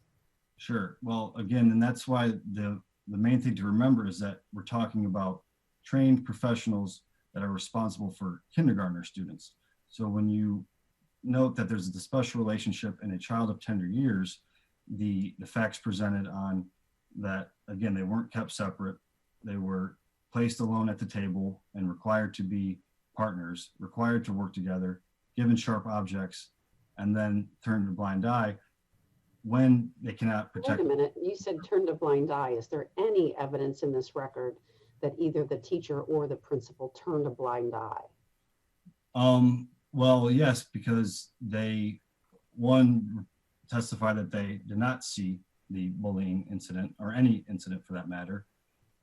Sure. Well, again, and that's why the main thing to remember is that we're talking about trained professionals that are responsible for kindergartner students. So when you note that there's a special relationship in a child of tender years, the facts presented on that, again, they weren't kept separate. They were placed alone at the table and required to be partners, required to work together, given sharp objects, and then turned a blind eye when they cannot protect. Wait a minute, you said turned a blind eye. Is there any evidence in this record that either the teacher or the principal turned a blind eye? Well, yes, because one testified that they did not see the bullying incident, or any incident for that matter.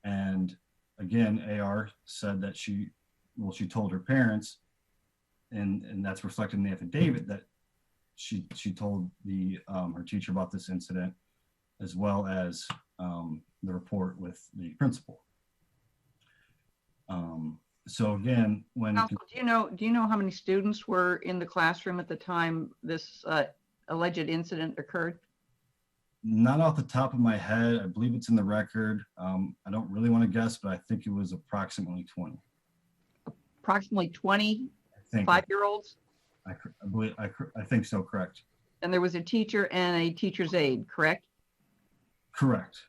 And again, AR said that she told her parents, and that's reflected in the affidavit, that she told her teacher about this incident, as well as the report with the principal. So again, Counsel, do you know how many students were in the classroom at the time this alleged incident occurred? Not off the top of my head, I believe it's in the record. I don't really want to guess, but I think it was approximately 20. Approximately 20 I think 5-year-olds? I think so, correct. And there was a teacher and a teacher's aide, correct? Correct.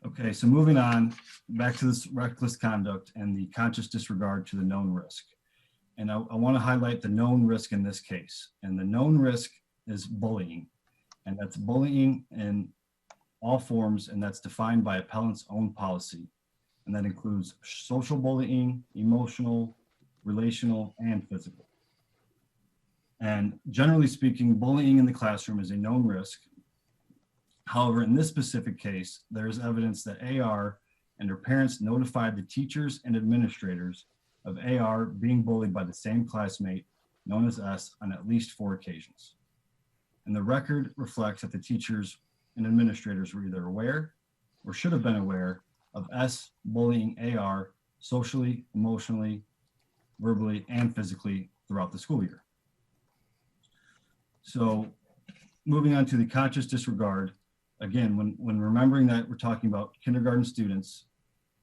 Okay, so moving on back to this reckless conduct and the conscious disregard to the known risk. And I want to highlight the known risk in this case. And the known risk is bullying. And that's bullying in all forms, and that's defined by appellant's own policy. And that includes social bullying, emotional, relational, and physical. And generally speaking, bullying in the classroom is a known risk. However, in this specific case, there is evidence that AR and her parents notified the teachers and administrators of AR being bullied by the same classmate, known as S, on at least 4 occasions. And the record reflects that the teachers and administrators were either aware or should have been aware of S bullying AR socially, emotionally, verbally, and physically throughout the school year. So moving on to the conscious disregard, again, when remembering that we're talking about kindergarten students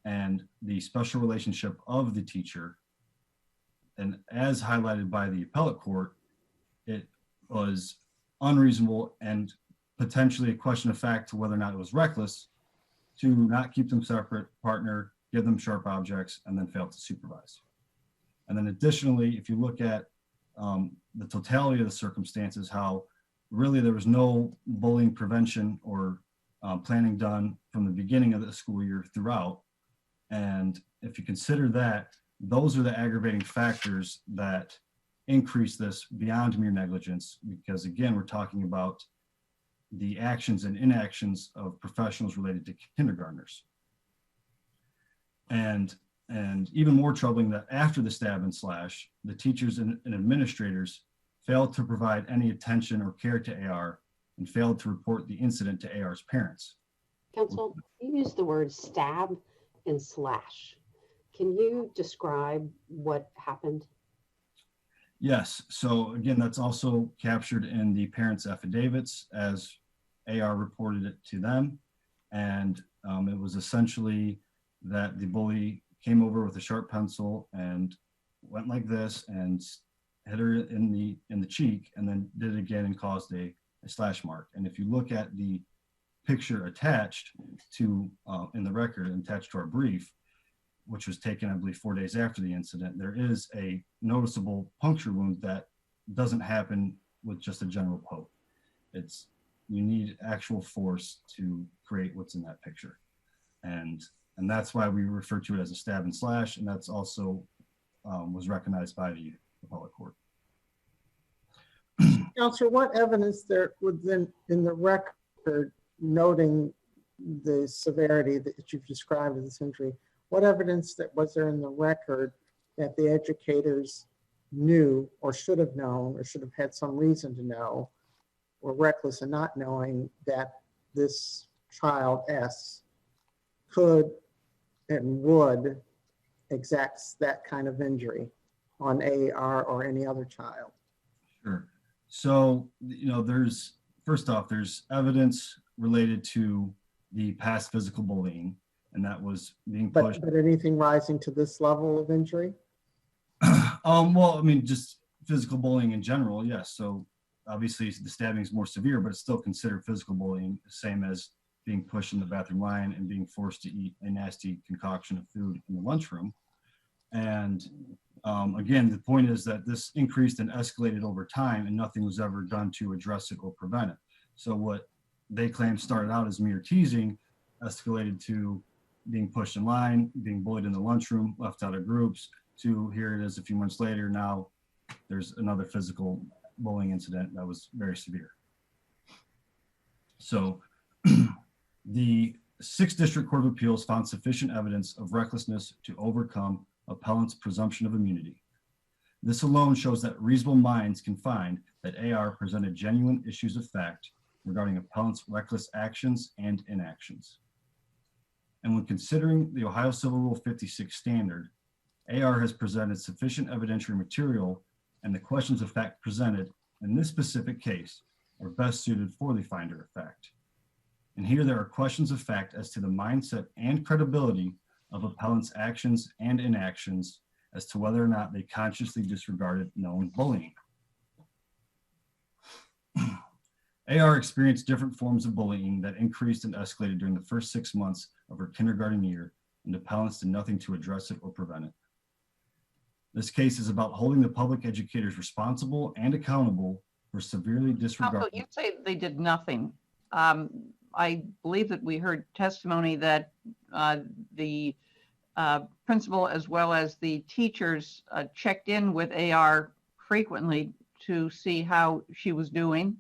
and the special relationship of the teacher, and as highlighted by the appellate court, it was unreasonable and potentially a question of fact to whether or not it was reckless to not keep them separate, partner, give them sharp objects, and then fail to supervise. And then additionally, if you look at the totality of the circumstances, how really there was no bullying prevention or planning done from the beginning of the school year throughout. And if you consider that, those are the aggravating factors that increase this beyond mere negligence, because again, we're talking about the actions and inactions of professionals related to kindergartners. And even more troubling that after the stab and slash, the teachers and administrators failed to provide any attention or care to AR and failed to report the incident to AR's parents. Counsel, you used the word stab and slash. Can you describe what happened? Yes, so again, that's also captured in the parents' affidavits as AR reported it to them. And it was essentially that the bully came over with a sharp pencil and went like this and hit her in the cheek, and then did it again and caused a slash mark. And if you look at the picture attached to in the record and attached to our brief, which was taken, I believe, 4 days after the incident, there is a noticeable puncture wound that doesn't happen with just a general poke. You need actual force to create what's in that picture. And that's why we refer to it as a stab and slash, and that's also was recognized by the appellate court. Counselor, what evidence there was in the record noting the severity that you've described of this injury? What evidence that was there in the record that the educators knew or should have known or should have had some reason to know, or reckless in not knowing that this child S could and would exact that kind of injury on AR or any other child? Sure. So, there's evidence related to the past physical bullying, and that was being pushed. But anything rising to this level of injury? Well, I mean, just physical bullying in general, yes. So obviously the stabbing is more severe, but it's still considered physical bullying, the same as being pushed in the bathroom line and being forced to eat a nasty concoction of food in the lunchroom. And again, the point is that this increased and escalated over time, and nothing was ever done to address it or prevent it. So what they claim started out as mere teasing escalated to being pushed in line, being bullied in the lunchroom, left out of groups, to here it is a few months later. Now there's another physical bullying incident that was very severe. So the 6th District Court of Appeals found sufficient evidence of recklessness to overcome appellant's presumption of immunity. This alone shows that reasonable minds can find that AR presented genuine issues of fact regarding appellant's reckless actions and inactions. And when considering the Ohio Civil Rule 56 standard, AR has presented sufficient evidentiary material, and the questions of fact presented in this specific case are best suited for the finder of fact. And here there are questions of fact as to the mindset and credibility of appellant's actions and inactions as to whether or not they consciously disregarded known bullying. AR experienced different forms of bullying that increased and escalated during the first 6 months of her kindergarten year, and appellants did nothing to address it or prevent it. This case is about holding the public educators responsible and accountable for severely disregarding. You say they did nothing. I believe that we heard testimony that the principal as well as the teachers checked in with AR frequently to see how she was doing.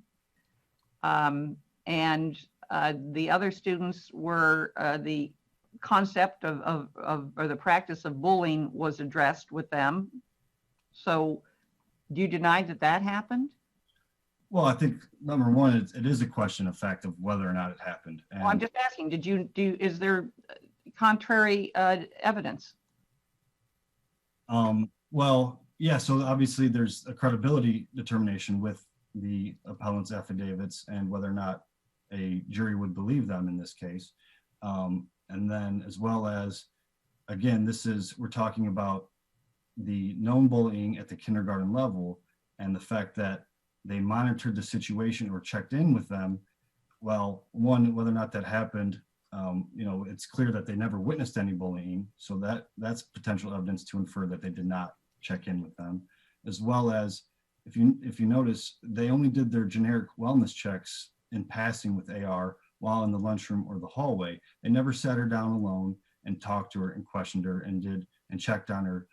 And the other students were the concept of or the practice of bullying was addressed with them. So do you deny that that happened? Well, I think number one, it is a question of fact of whether or not it happened. And, well, I'm just asking, is there contrary evidence? Well, yeah, so obviously there's a credibility determination with the appellant's affidavits and whether or not a jury would believe them in this case. And then as well as, again, we're talking about the known bullying at the kindergarten level and the fact that they monitored the situation or checked in with them. Well, one, whether or not that happened, it's clear that they never witnessed any bullying. So that's potential evidence to infer that they did not check in with them, as well as if you notice, they only did their generic wellness checks in passing with AR while in the lunchroom or the hallway. They never sat her down alone and talked to her and questioned her and checked on her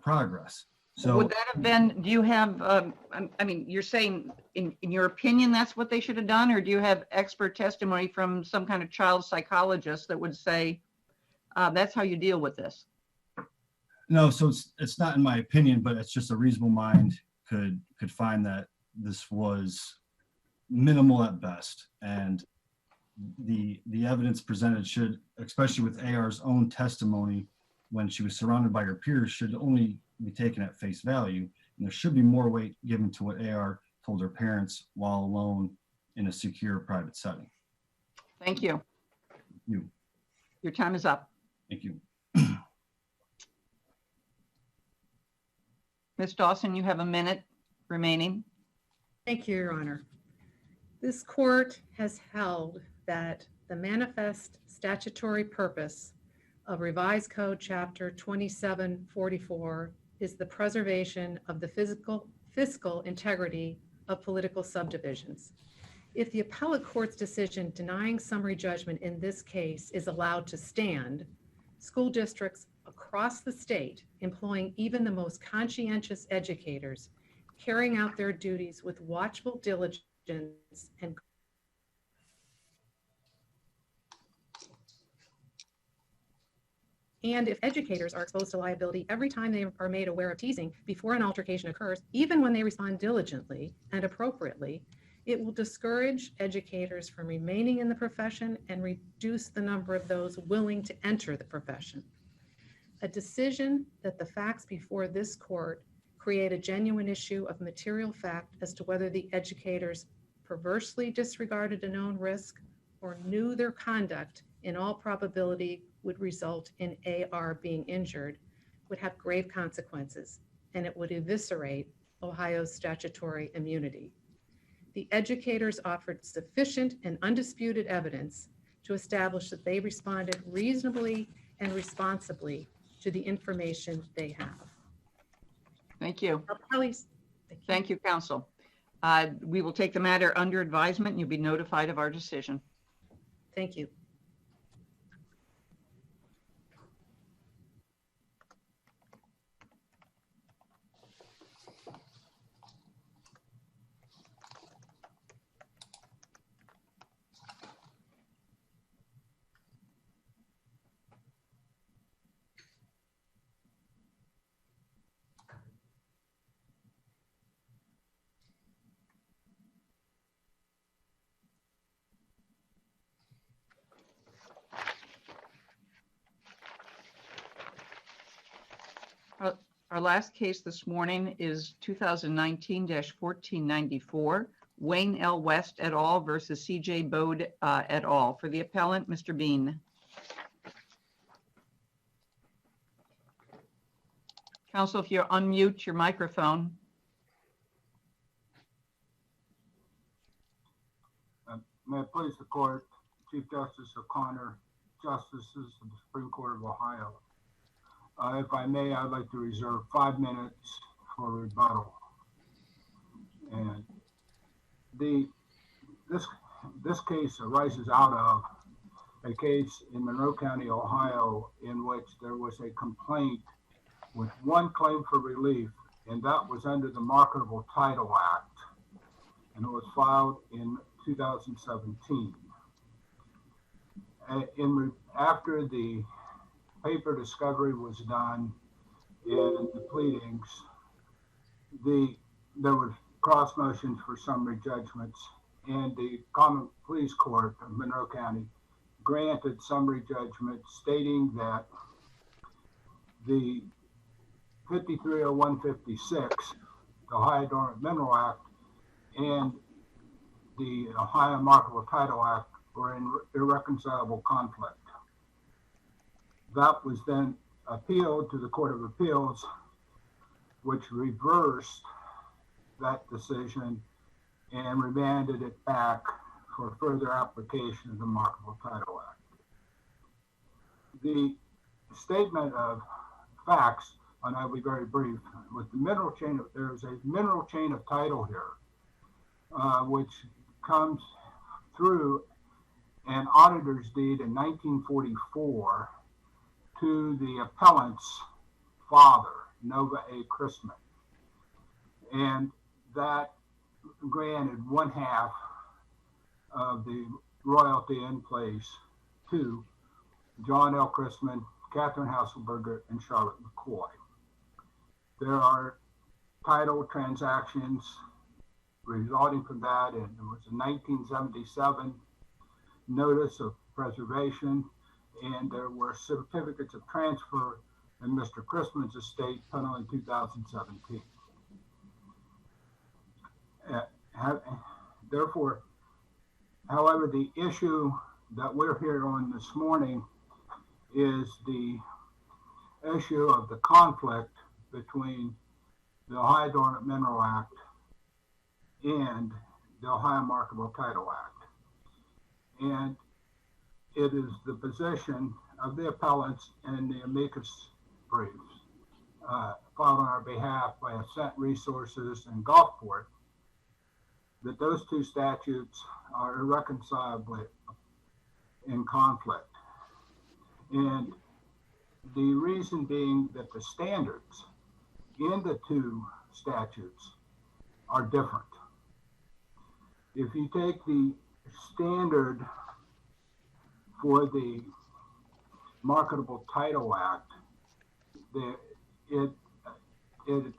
progress. So Would that have been, do you have, I mean, you're saying in your opinion, that's what they should have done? Or do you have expert testimony from some kind of child psychologist that would say, that's how you deal with this? no, so it's not in my opinion, but it's just a reasonable mind could find that this was minimal at best, and the evidence presented should, especially with AR's own testimony when she was surrounded by her peers, should only be taken at face value, and there should be more weight given to what AR told her parents while alone in a secure private setting. Thank you. You. Your time is up. Thank you. Ms. Dawson, you have a minute remaining. Thank you, Your Honor. This court has held that the manifest statutory purpose of Revised Code Chapter 2744 is the preservation of the fiscal integrity of political subdivisions. If the appellate court's decision denying summary judgment in this case is allowed to stand, school districts across the state employing even the most conscientious educators carrying out their duties with watchful diligence and if educators are exposed to liability every time they are made aware of teasing before an altercation occurs, even when they respond diligently and appropriately, it will discourage educators from remaining in the profession and reduce the number of those willing to enter the profession. A decision that the facts before this court create a genuine issue of material fact as to whether the educators perversely disregarded a known risk or knew their conduct in all probability would result in AR being injured would have grave consequences, and it would eviscerate Ohio's statutory immunity. The educators offered sufficient and undisputed evidence to establish that they responded reasonably and responsibly to the information they have. Thank you. Thank you, counsel. We will take the matter under advisement and you'll be notified of our decision. Thank you. Our last case this morning is 2019-1494, Wayne L. West et al. Versus C.J. Bode et al. For the appellant, Mr. Bean. Counsel, if you unmute your microphone. May it please the court, Chief Justice O'Connor, Justices of the Supreme Court of Ohio. If I may, I'd like to reserve 5 minutes for rebuttal. And this case arises out of a case in Monroe County, Ohio, in which there was a complaint with one claim for relief, and that was under the Markable Title Act, and it was filed in 2017. After the paper discovery was done in the pleadings, there were cross motions for summary judgments, and the Common Pleas Court of Monroe County granted summary judgment stating that the 530156, the Ohio Dormant Mineral Act, and the Ohio Markable Title Act were in irreconcilable conflict. That was then appealed to the Court of Appeals, which reversed that decision and remanded it back for further application of the Markable Title Act. The statement of facts, and I'll be very brief, with the mineral chain, there's a mineral chain of title here, which comes through an auditor's deed in 1944 to the appellant's father, Nova A. Chrisman. and that granted 1/2 of the royalty in place to John L. Chrisman, Catherine Hasselberger, and Charlotte McCoy. There are title transactions resulting from that, and there was a 1977 notice of preservation, and there were certificates of transfer in Mr. Chrisman's estate put on in 2017. Therefore, however, the issue that we're here on this morning is the issue of the conflict between the Ohio Dormant Mineral Act and the Ohio Markable Title Act. And it is the position of the appellants and the amicus briefs filed on our behalf by Ascent Resources and Gulfport that those two statutes are irreconcilably in conflict. And the reason being that the standards in the two statutes are different. If you take the standard for the Marketable Title Act, it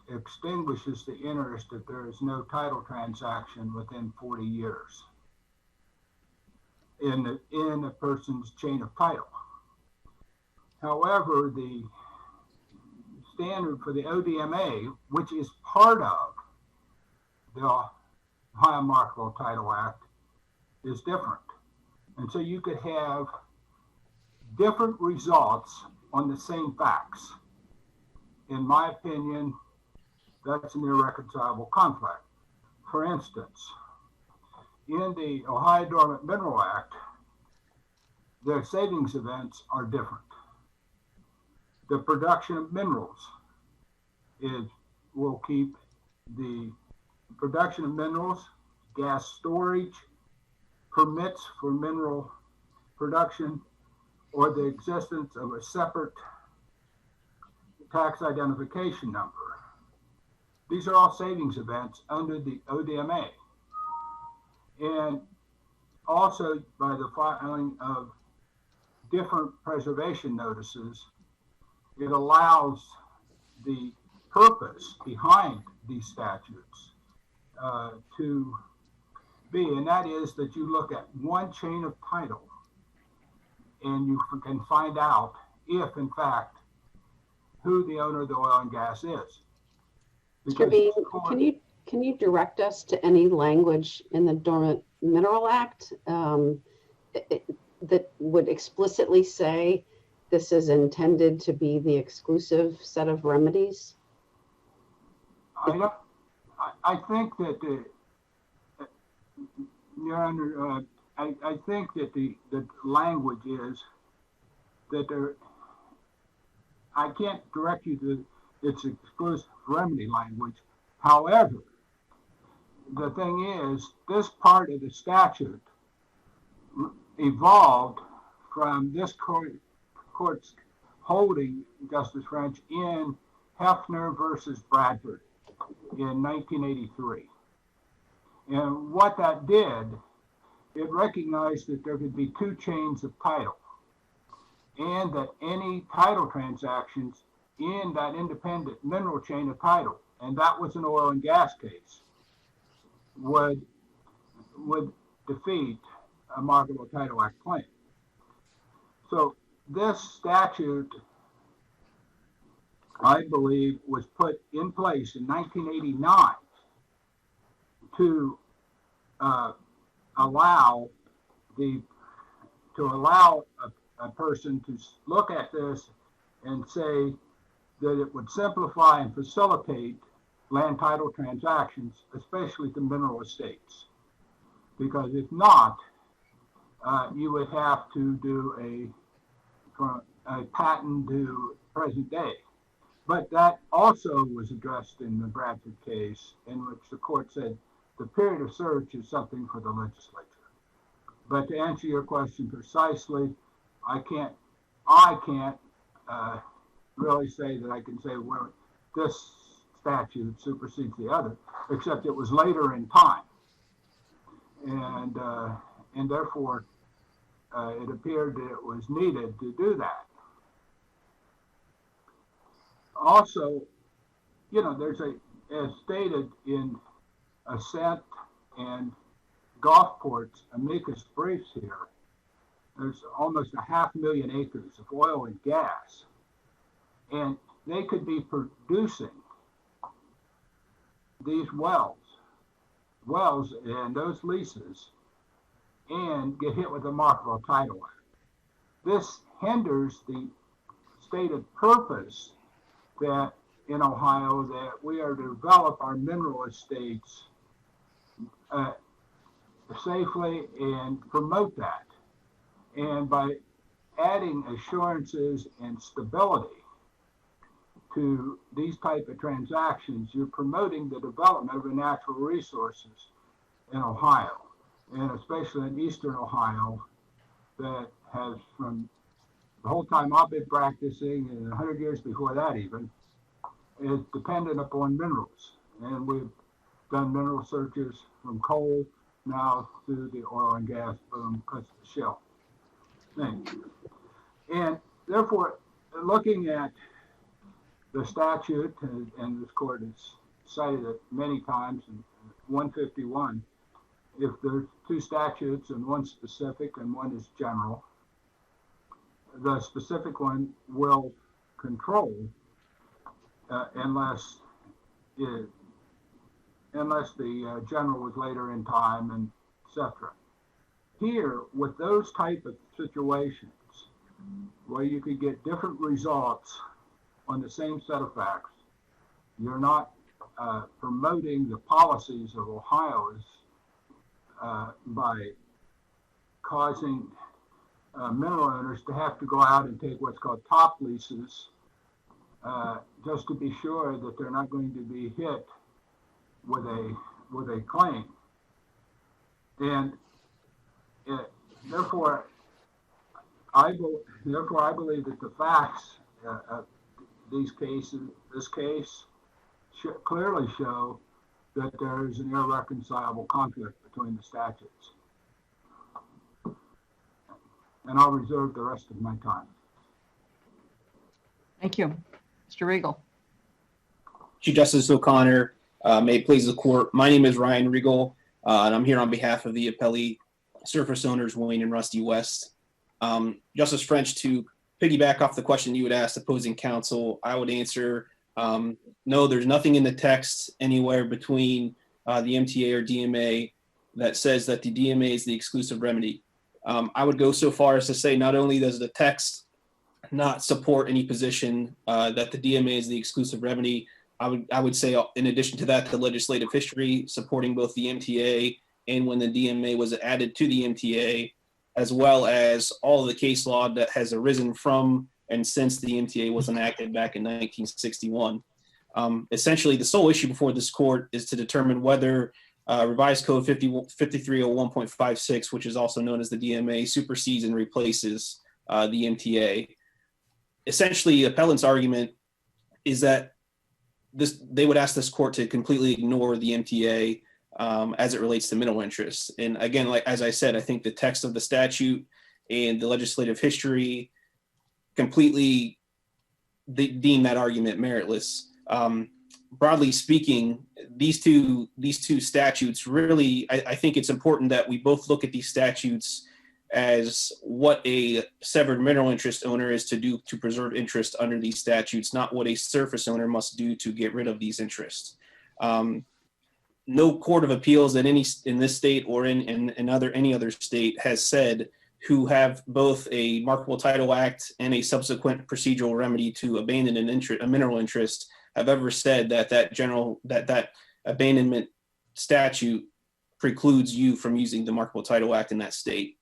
extinguishes the interest if there is no title transaction within 40 years in a person's chain of title. However, the standard for the ODMA, which is part of the Ohio Markable Title Act, is different. And so you could have different results on the same facts. In my opinion, that's an irreconcilable conflict. For instance, in the Ohio Dormant Mineral Act, their savings events are different. The production of minerals will keep the production of minerals, gas storage, permits for mineral production, or the existence of a separate tax identification number. These are all savings events under the ODMA. And also by the filing of different preservation notices, it allows the purpose behind these statutes to be, and that is that you look at one chain of title and you can find out if, in fact, who the owner of the oil and gas is. Germane, can you direct us to any language in the Dormant Mineral Act that would explicitly say this is intended to be the exclusive set of remedies? I think that Your Honor, I think that the language is that I can't direct you to its exclusive remedy language. However, the thing is, this part of the statute evolved from this court's holding, Justice French, in Hefner versus Bradford in 1983. And what that did, it recognized that there could be two chains of title, and that any title transactions in that independent mineral chain of title, and that was an oil and gas case, would defeat a Markable Title Act claim. So this statute, I believe, was put in place in 1989 to allow a person to look at this and say that it would simplify and facilitate land title transactions, especially to mineral estates. Because if not, you would have to do a patent to present day. But that also was addressed in the Bradford case, in which the court said the period of search is something for the legislature. But to answer your question precisely, I can't really say that I can say where this statute supersedes the other, except it was later in time. And therefore, it appeared that it was needed to do that. Also, you know, there's as stated in Assent and Gulfport's amicus briefs here, there's almost 500,000 acres of oil and gas, and they could be producing these wells and those leases and get hit with the Markable Title Act. This hinders the stated purpose that in Ohio that we are to develop our mineral estates safely and promote that. And by adding assurances and stability to these type of transactions, you're promoting the development of the natural resources in Ohio, and especially in Eastern Ohio, that has, from the whole time I've been practicing, and 100 years before that even, is dependent upon minerals. And we've done mineral searches from coal now through the oil and gas boom because of the shale thing. And therefore, looking at the statute, and this court has cited it many times, in 151, if there's two statutes and one specific and one is general, the specific one will control unless the general was later in time, and etc. Here, with those type of situations where you could get different results on the same set of facts, you're not promoting the policies of Ohio's by causing mineral owners to have to go out and take what's called top leases just to be sure that they're not going to be hit with a claim. And therefore I believe that the facts of this case clearly show that there is an irreconcilable conflict between the statutes. And I'll reserve the rest of my time. Thank you. Mr. Regal. Chief Justice O'Connor, may it please the court. My name is Ryan Regal, and I'm here on behalf of the appellee surface owners Wayne and Rusty West. Justice French, to piggyback off the question you had asked opposing counsel, I would answer no, there's nothing in the text anywhere between the MTA or DMA that says that the DMA is the exclusive remedy. I would go so far as to say not only does the text not support any position that the DMA is the exclusive remedy, I would say in addition to that, the legislative history supporting both the MTA and when the DMA was added to the MTA, as well as all of the case law that has arisen from and since the MTA was enacted back in 1961. Essentially, the sole issue before this court is to determine whether revised code 5301.56, which is also known as the DMA, supersedes and replaces the MTA. Essentially, appellant's argument is that they would ask this court to completely ignore the MTA as it relates to mineral interests. And again, like as I said, I think the text of the statute and the legislative history completely deem that argument meritless. Broadly speaking, these two statutes really, I think it's important that we both look at these statutes as what a severed mineral interest owner is to do to preserve interest under these statutes, not what a surface owner must do to get rid of these interests. No court of appeals in this state or in any other state has said who have both a Markable Title Act and a subsequent procedural remedy to abandon a mineral interest have ever said that abandonment statute precludes you from using the Markable Title Act in that state.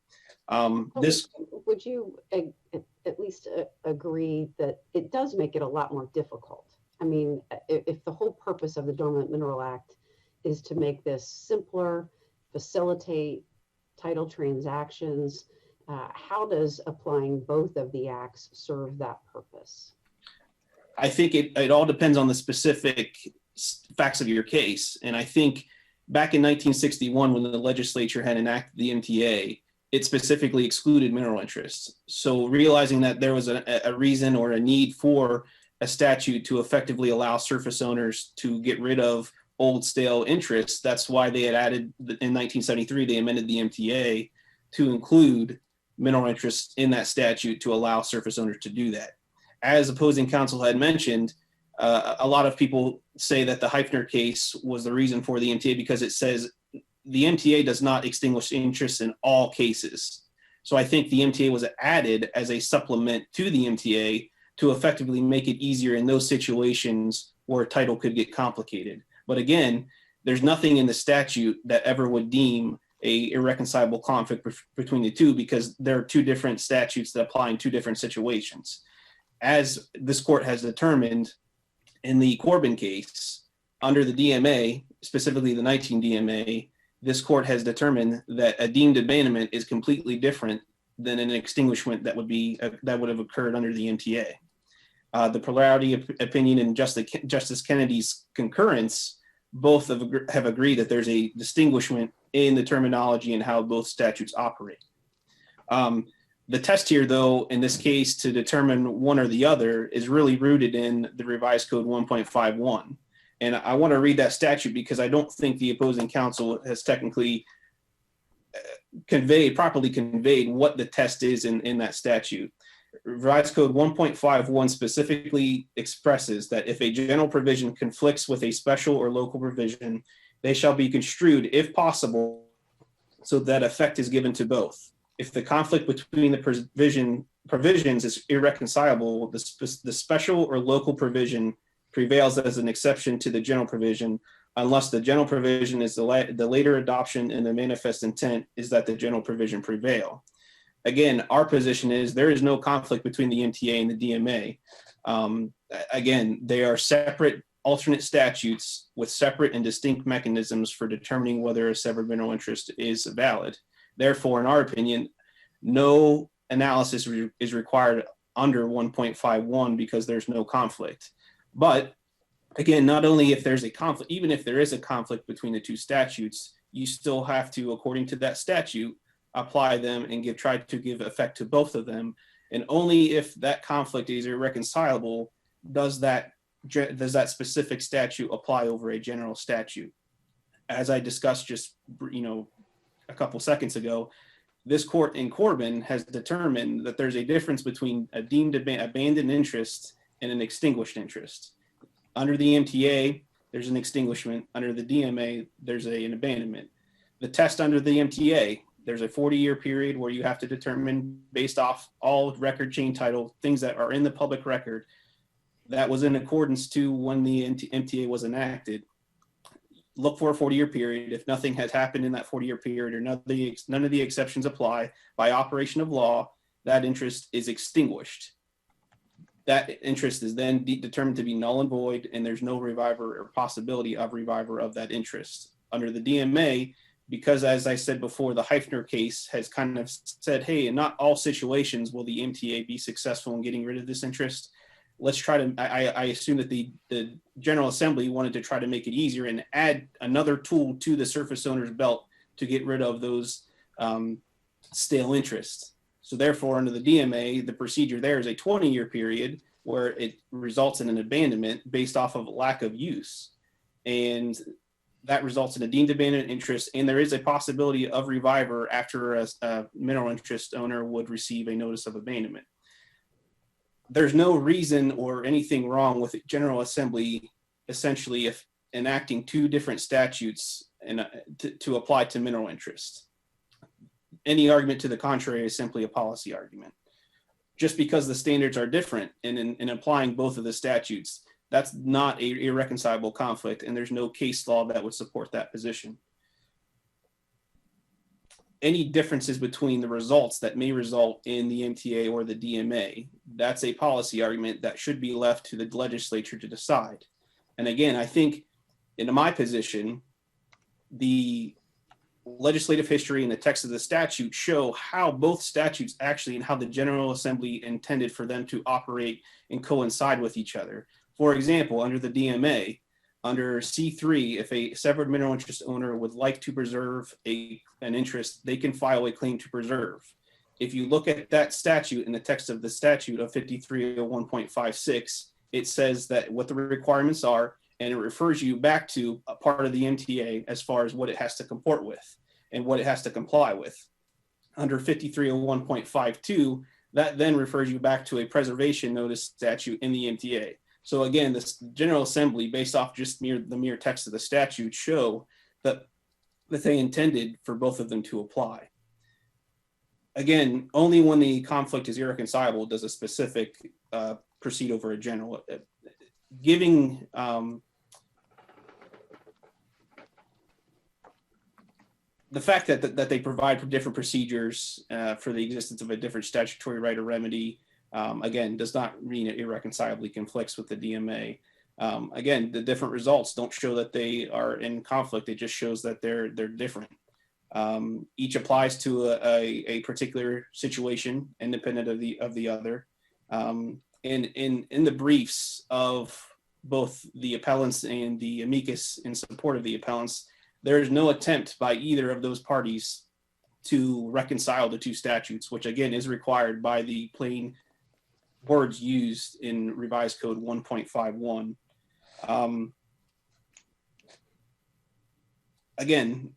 Would you at least agree that it does make it a lot more difficult? I mean, if the whole purpose of the Dormant Mineral Act is to make this simpler, facilitate title transactions, how does applying both of the acts serve that purpose? I think it all depends on the specific facts of your case. And I think back in 1961, when the legislature had enacted the MTA, it specifically excluded mineral interests. So realizing that there was a reason or a need for a statute to effectively allow surface owners to get rid of old stale interests, that's why they had added, in 1973, they amended the MTA to include mineral interests in that statute to allow surface owners to do that. As opposing counsel had mentioned, a lot of people say that the Heifner case was the reason for the MTA because it says the MTA does not extinguish interest in all cases. So I think the MTA was added as a supplement to the MTA to effectively make it easier in those situations where title could get complicated. But again, there's nothing in the statute that ever would deem a irreconcilable conflict between the two, because there are two different statutes that apply in two different situations. As this court has determined in the Corbin case, under the DMA, specifically the 19 DMA, this court has determined that a deemed abandonment is completely different than an extinguishment that would have occurred under the MTA. The plurality opinion and Justice Kennedy's concurrence both have agreed that there's a distinguishment in the terminology and how both statutes operate. The test here, though, in this case to determine one or the other is really rooted in the revised code 1.51. And I want to read that statute because I don't think the opposing counsel has technically properly conveyed what the test is in that statute. Revised code 1.51 specifically expresses that if a general provision conflicts with a special or local provision, they shall be construed, if possible, so that effect is given to both. If the conflict between the provisions is irreconcilable, the special or local provision prevails as an exception to the general provision, unless the general provision is the later adoption and the manifest intent is that the general provision prevail. Again, our position is there is no conflict between the MTA and the DMA. Again, they are separate alternate statutes with separate and distinct mechanisms for determining whether a severed mineral interest is valid. Therefore, in our opinion, no analysis is required under 1.51 because there's no conflict. But again, not only if there's a conflict, even if there is a conflict between the two statutes, you still have to, according to that statute, apply them and try to give effect to both of them. And only if that conflict is irreconcilable does that specific statute apply over a general statute. As I discussed just a couple seconds ago, this court in Corbin has determined that there's a difference between a deemed abandoned interest and an extinguished interest. Under the MTA, there's an extinguishment. Under the DMA, there's an abandonment. The test under the MTA, there's a 40-year period where you have to determine based off all record chain title, things that are in the public record. That was in accordance to when the MTA was enacted. Look for a 40-year period. If nothing has happened in that 40-year period or none of the exceptions apply, by operation of law, that interest is extinguished. That interest is then determined to be null and void, and there's no reviver or possibility of reviver of that interest. Under the DMA, because as I said before, the Heifner case has kind of said, hey, in not all situations will the MTA be successful in getting rid of this interest. Let's try to, I assume that the General Assembly wanted to try to make it easier and add another tool to the surface owner's belt to get rid of those stale interests. So therefore, under the DMA, the procedure there is a 20-year period where it results in an abandonment based off of lack of use. And that results in a deemed abandoned interest, and there is a possibility of reviver after a mineral interest owner would receive a notice of abandonment. There's no reason or anything wrong with General Assembly essentially if enacting two different statutes and to apply to mineral interest. Any argument to the contrary is simply a policy argument. Just because the standards are different in applying both of the statutes, that's not an irreconcilable conflict, and there's no case law that would support that position. Any differences between the results that may result in the MTA or the DMA, that's a policy argument that should be left to the legislature to decide. And again, I think in my position, the legislative history and the text of the statute show how both statutes actually and how the General Assembly intended for them to operate and coincide with each other. For example, under the DMA, Under C3, if a severed mineral interest owner would like to preserve an interest, they can file a claim to preserve. If you look at that statute in the text of the statute of 5301.56, it says that what the requirements are, and it refers you back to a part of the MTA as far as what it has to comport with and what it has to comply with. Under 5301.52, that then refers you back to a preservation notice statute in the MTA. So again, this General Assembly, based off just the mere text of the statute, show that they intended for both of them to apply. Again, only when the conflict is irreconcilable does a specific proceed over a general. Giving the fact that they provide for different procedures for the existence of a different statutory right or remedy, again, does not mean it irreconcilably conflicts with the DMA. Again, the different results don't show that they are in conflict. It just shows that they're different. Each applies to a particular situation, independent of the other. In the briefs of both the appellants and the amicus in support of the appellants, there is no attempt by either of those parties to reconcile the two statutes, which again is required by the plain words used in Revised Code 1.51. Again,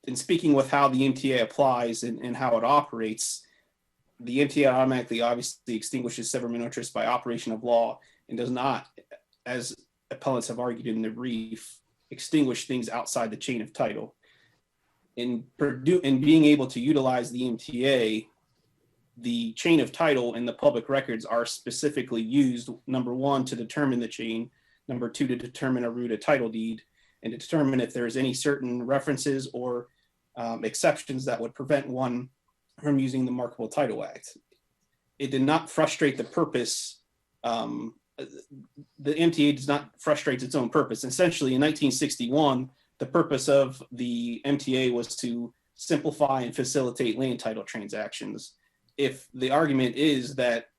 in speaking with how the MTA applies and how it operates, the MTA automatically obviously extinguishes severed mineral interest by operation of law and does not, as appellants have argued in their brief, extinguish things outside the chain of title. In being able to utilize the MTA, the chain of title and the public records are specifically used, number one, to determine the chain, number two, to determine a root of title deed, and to determine if there's any certain references or exceptions that would prevent one from using the Markable Title Act. It did not frustrate the purpose. The MTA does not frustrate its own purpose. Essentially, in 1961, the purpose of the MTA was to simplify and facilitate land title transactions. If the argument is that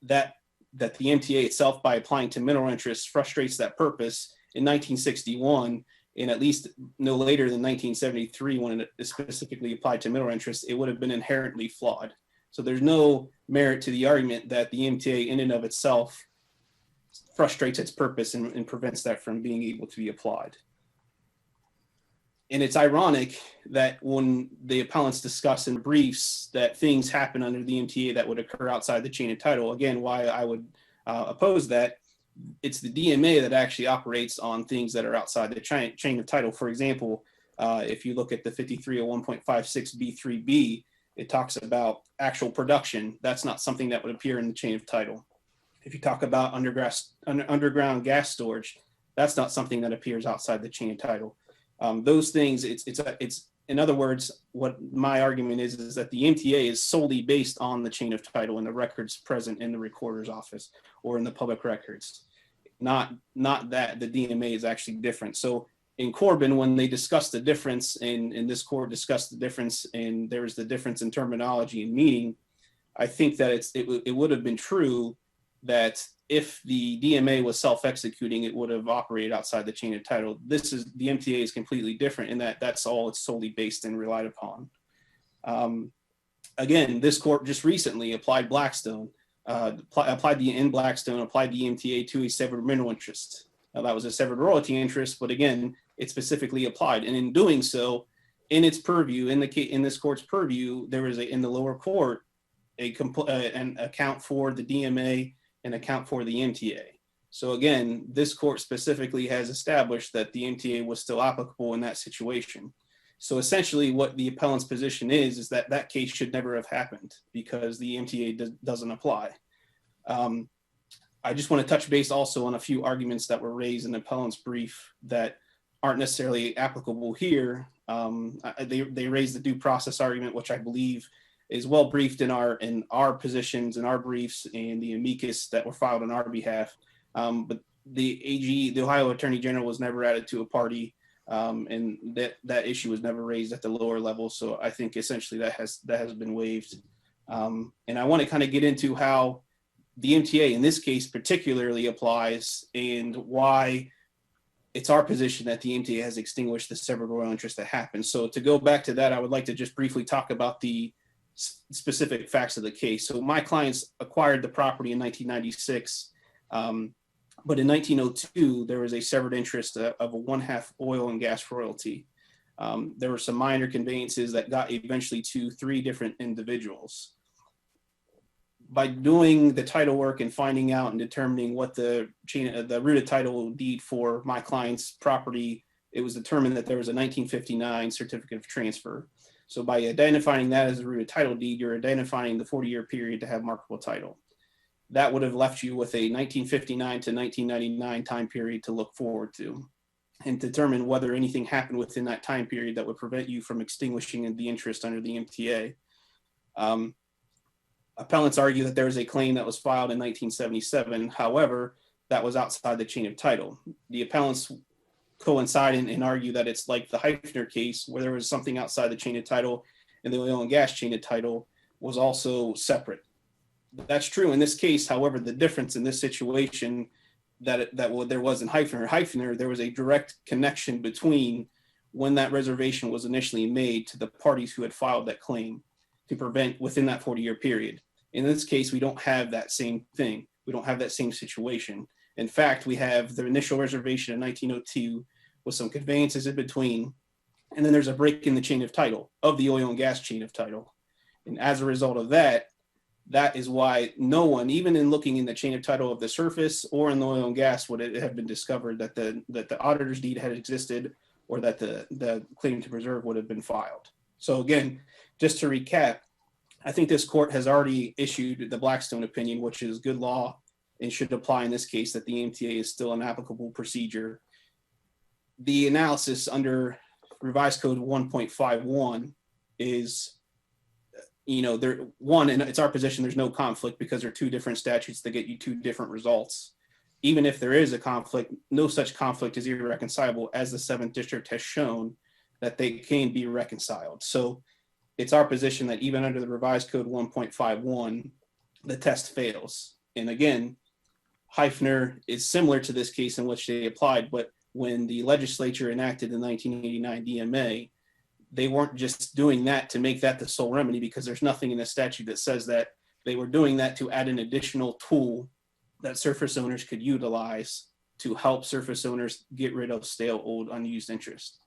the MTA itself, by applying to mineral interests, frustrates that purpose in 1961, and at least no later than 1973, when it specifically applied to mineral interests, it would have been inherently flawed. So there's no merit to the argument that the MTA in and of itself frustrates its purpose and prevents that from being able to be applied. And it's ironic that when the appellants discuss in briefs that things happen under the MTA that would occur outside the chain of title, again, why I would oppose that, it's the DMA that actually operates on things that are outside the chain of title. For example, if you look at the 5301.56B3B, it talks about actual production. That's not something that would appear in the chain of title. If you talk about underground gas storage, that's not something that appears outside the chain of title. Those things, it's in other words, what my argument is that the MTA is solely based on the chain of title and the records present in the recorder's office or in the public records, not that the DMA is actually different. So in Corbin, when they discussed the difference, and this court discussed the difference, and there was the difference in terminology and meaning, I think that it would have been true that if the DMA was self-executing, it would have operated outside the chain of title. The MTA is completely different in that that's all it's solely based and relied upon. Again, this court just recently applied Blackstone, applied the MTA to a severed mineral interest. Now, that was a severed royalty interest, but again, it specifically applied. And in doing so, in its purview, in this court's purview, there was in the lower court an account for the DMA and account for the MTA. So again, this court specifically has established that the MTA was still applicable in that situation. So essentially what the appellant's position is that that case should never have happened because the MTA doesn't apply. I just want to touch base also on a few arguments that were raised in the appellant's brief that aren't necessarily applicable here. They raised the due process argument, which I believe is well briefed in our positions, in our briefs, and the amicus that were filed on our behalf. But the AG, the Ohio Attorney General, was never added to a party, and that issue was never raised at the lower level. So I think essentially that has been waived. And I want to kind of get into how the MTA in this case particularly applies and why it's our position that the MTA has extinguished the severed royal interest that happened. So to go back to that, I would like to just briefly talk about the specific facts of the case. So my clients acquired the property in 1996, but in 1902, there was a severed interest of a 1/2 oil and gas royalty. There were some minor conveyances that got eventually to 3 different individuals. By doing the title work and finding out and determining what the rooted title deed for my client's property, it was determined that there was a 1959 certificate of transfer. So by identifying that as a rooted title deed, you're identifying the 40-year period to have markable title. That would have left you with a 1959 to 1999 time period to look forward to and determine whether anything happened within that time period that would prevent you from extinguishing the interest under the MTA. Appellants argue that there is a claim that was filed in 1977. However, that was outside the chain of title. The appellants coincide and argue that it's like the Heifner case, where there was something outside the chain of title and the oil and gas chain of title was also separate. That's true in this case. However, the difference in this situation that there was in Heifner, there was a direct connection between when that reservation was initially made to the parties who had filed that claim to prevent within that 40-year period. In this case, we don't have that same thing. We don't have that same situation. In fact, we have the initial reservation in 1902 with some conveyances in between, and then there's a break in the chain of title of the oil and gas chain of title. And as a result of that, that is why no one, even in looking in the chain of title of the surface or in the oil and gas, would it have been discovered that the auditor's deed had existed or that the claim to preserve would have been filed. So again, just to recap, I think this court has already issued the Blackstone opinion, which is good law and should apply in this case, that the MTA is still an applicable procedure. The analysis under Revised Code 1.51 is, and it's our position there's no conflict because they're 2 different statutes that get you 2 different results. Even if there is a conflict, no such conflict is irreconcilable, as the 7th District has shown that they can be reconciled. So it's our position that even under the Revised Code 1.51, the test fails. And again, Heifner is similar to this case in which they applied, but when the legislature enacted the 1989 DMA, they weren't just doing that to make that the sole remedy, because there's nothing in the statute that says that. They were doing that to add an additional tool that surface owners could utilize to help surface owners get rid of stale, old, unused interest.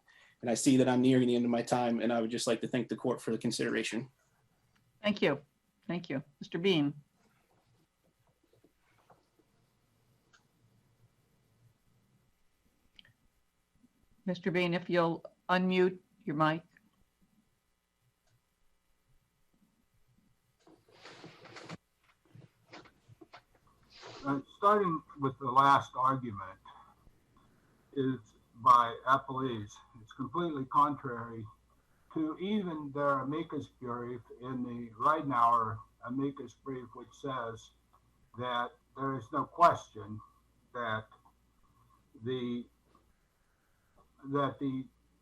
And I see that I'm nearing the end of my time, and I would just like to thank the court for the consideration. Thank you. Thank you. Mr. Bean. Mr. Bean, if you'll unmute your mic. Starting with the last argument is by appellees. It's completely contrary to even their amicus brief in the Ridenour amicus brief, which says that there is no question that the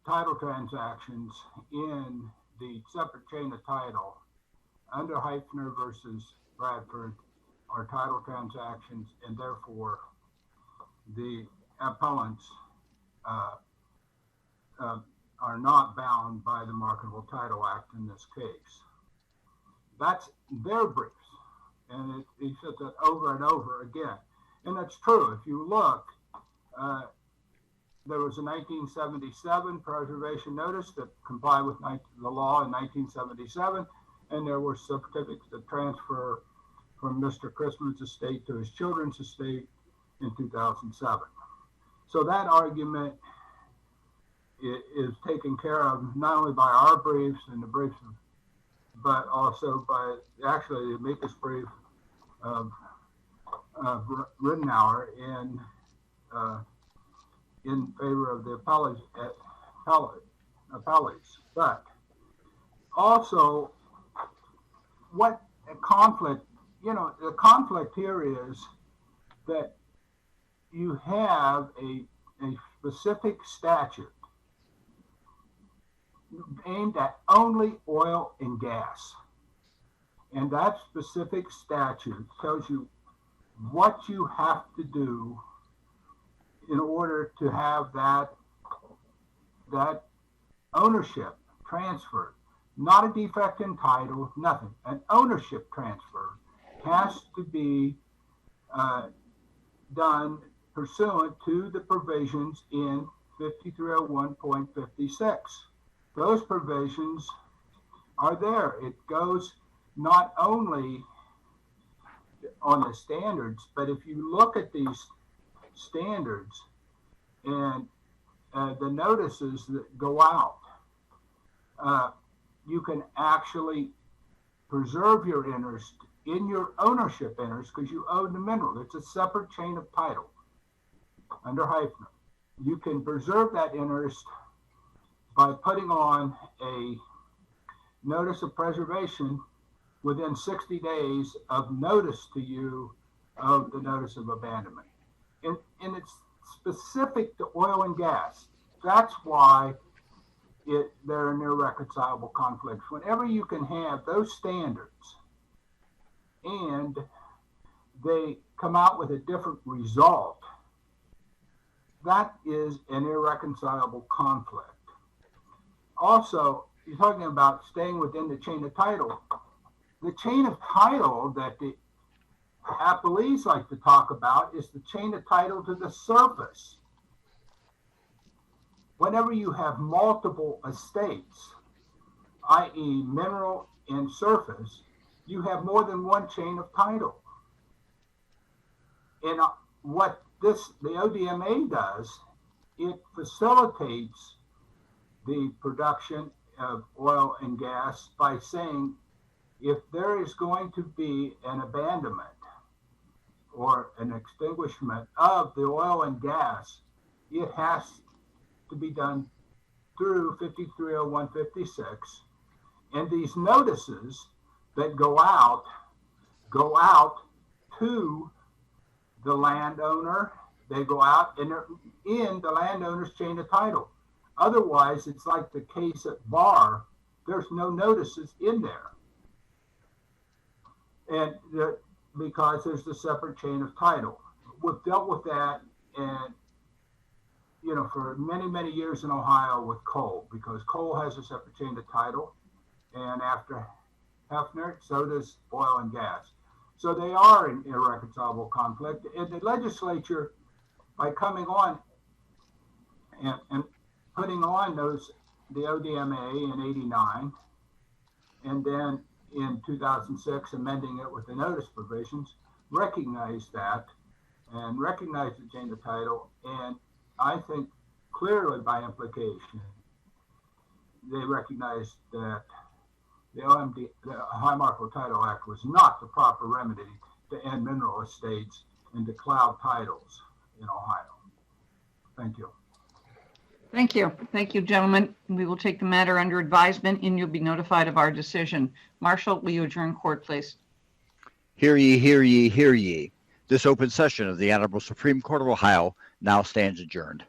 title transactions in the separate chain of title under Heifner versus Bradford are title transactions, and therefore the appellants are not bound by the Markable Title Act in this case. That's their briefs, and he said that over and over again. And that's true. If you look, there was a 1977 preservation notice that complied with the law in 1977, and there were certificates of transfer from Mr. Christman's estate to his children's estate in 2007. So that argument is taken care of not only by our briefs and the briefs, but also by actually the amicus brief of Ridenour in favor of the appellates. But also, what a conflict, the conflict here is that you have a specific statute aimed at only oil and gas. And that specific statute tells you what you have to do in order to have that ownership transferred. Not a defect in title, nothing. An ownership transfer has to be done pursuant to the provisions in 5301.56. Those provisions are there. It goes not only on the standards, but if you look at these standards and the notices that go out, you can actually preserve your interest in your ownership interest because you own the mineral. It's a separate chain of title under Hyphen. You can preserve that interest by putting on a notice of preservation within 60 days of notice to you of the notice of abandonment. And it's specific to oil and gas. That's why they're an irreconcilable conflict. Whenever you can have those standards and they come out with a different result, that is an irreconcilable conflict. Also, you're talking about staying within the chain of title. The chain of title that the appellees like to talk about is the chain of title to the surface. Whenever you have multiple estates, i.e. mineral and surface, you have more than one chain of title. And what the ODMA does, it facilitates the production of oil and gas by saying if there is going to be an abandonment or an extinguishment of the oil and gas, it has to be done through 5301.56. And these notices that go out to the landowner. They go out and they're in the landowner's chain of title. Otherwise, it's like the case at Bar. There's no notices in there. And because there's the separate chain of title. We've dealt with that and for many, many years in Ohio with coal, because coal has a separate chain of title. And after Hefner, so does oil and gas. So they are in irreconcilable conflict. And the legislature, by coming on and putting on the ODMA in 89, and then in 2006, amending it with the notice provisions, recognized that and recognized the chain of title. And I think clearly by implication, they recognized that the High Markable Title Act was not the proper remedy to end mineral estates and to cloud titles in Ohio. Thank you. Thank you. Thank you, gentlemen. We will take the matter under advisement and you'll be notified of our decision. Marshall, will you adjourn court, please? Hear ye, hear ye, hear ye. This open session of the Honorable Supreme Court of Ohio now stands adjourned.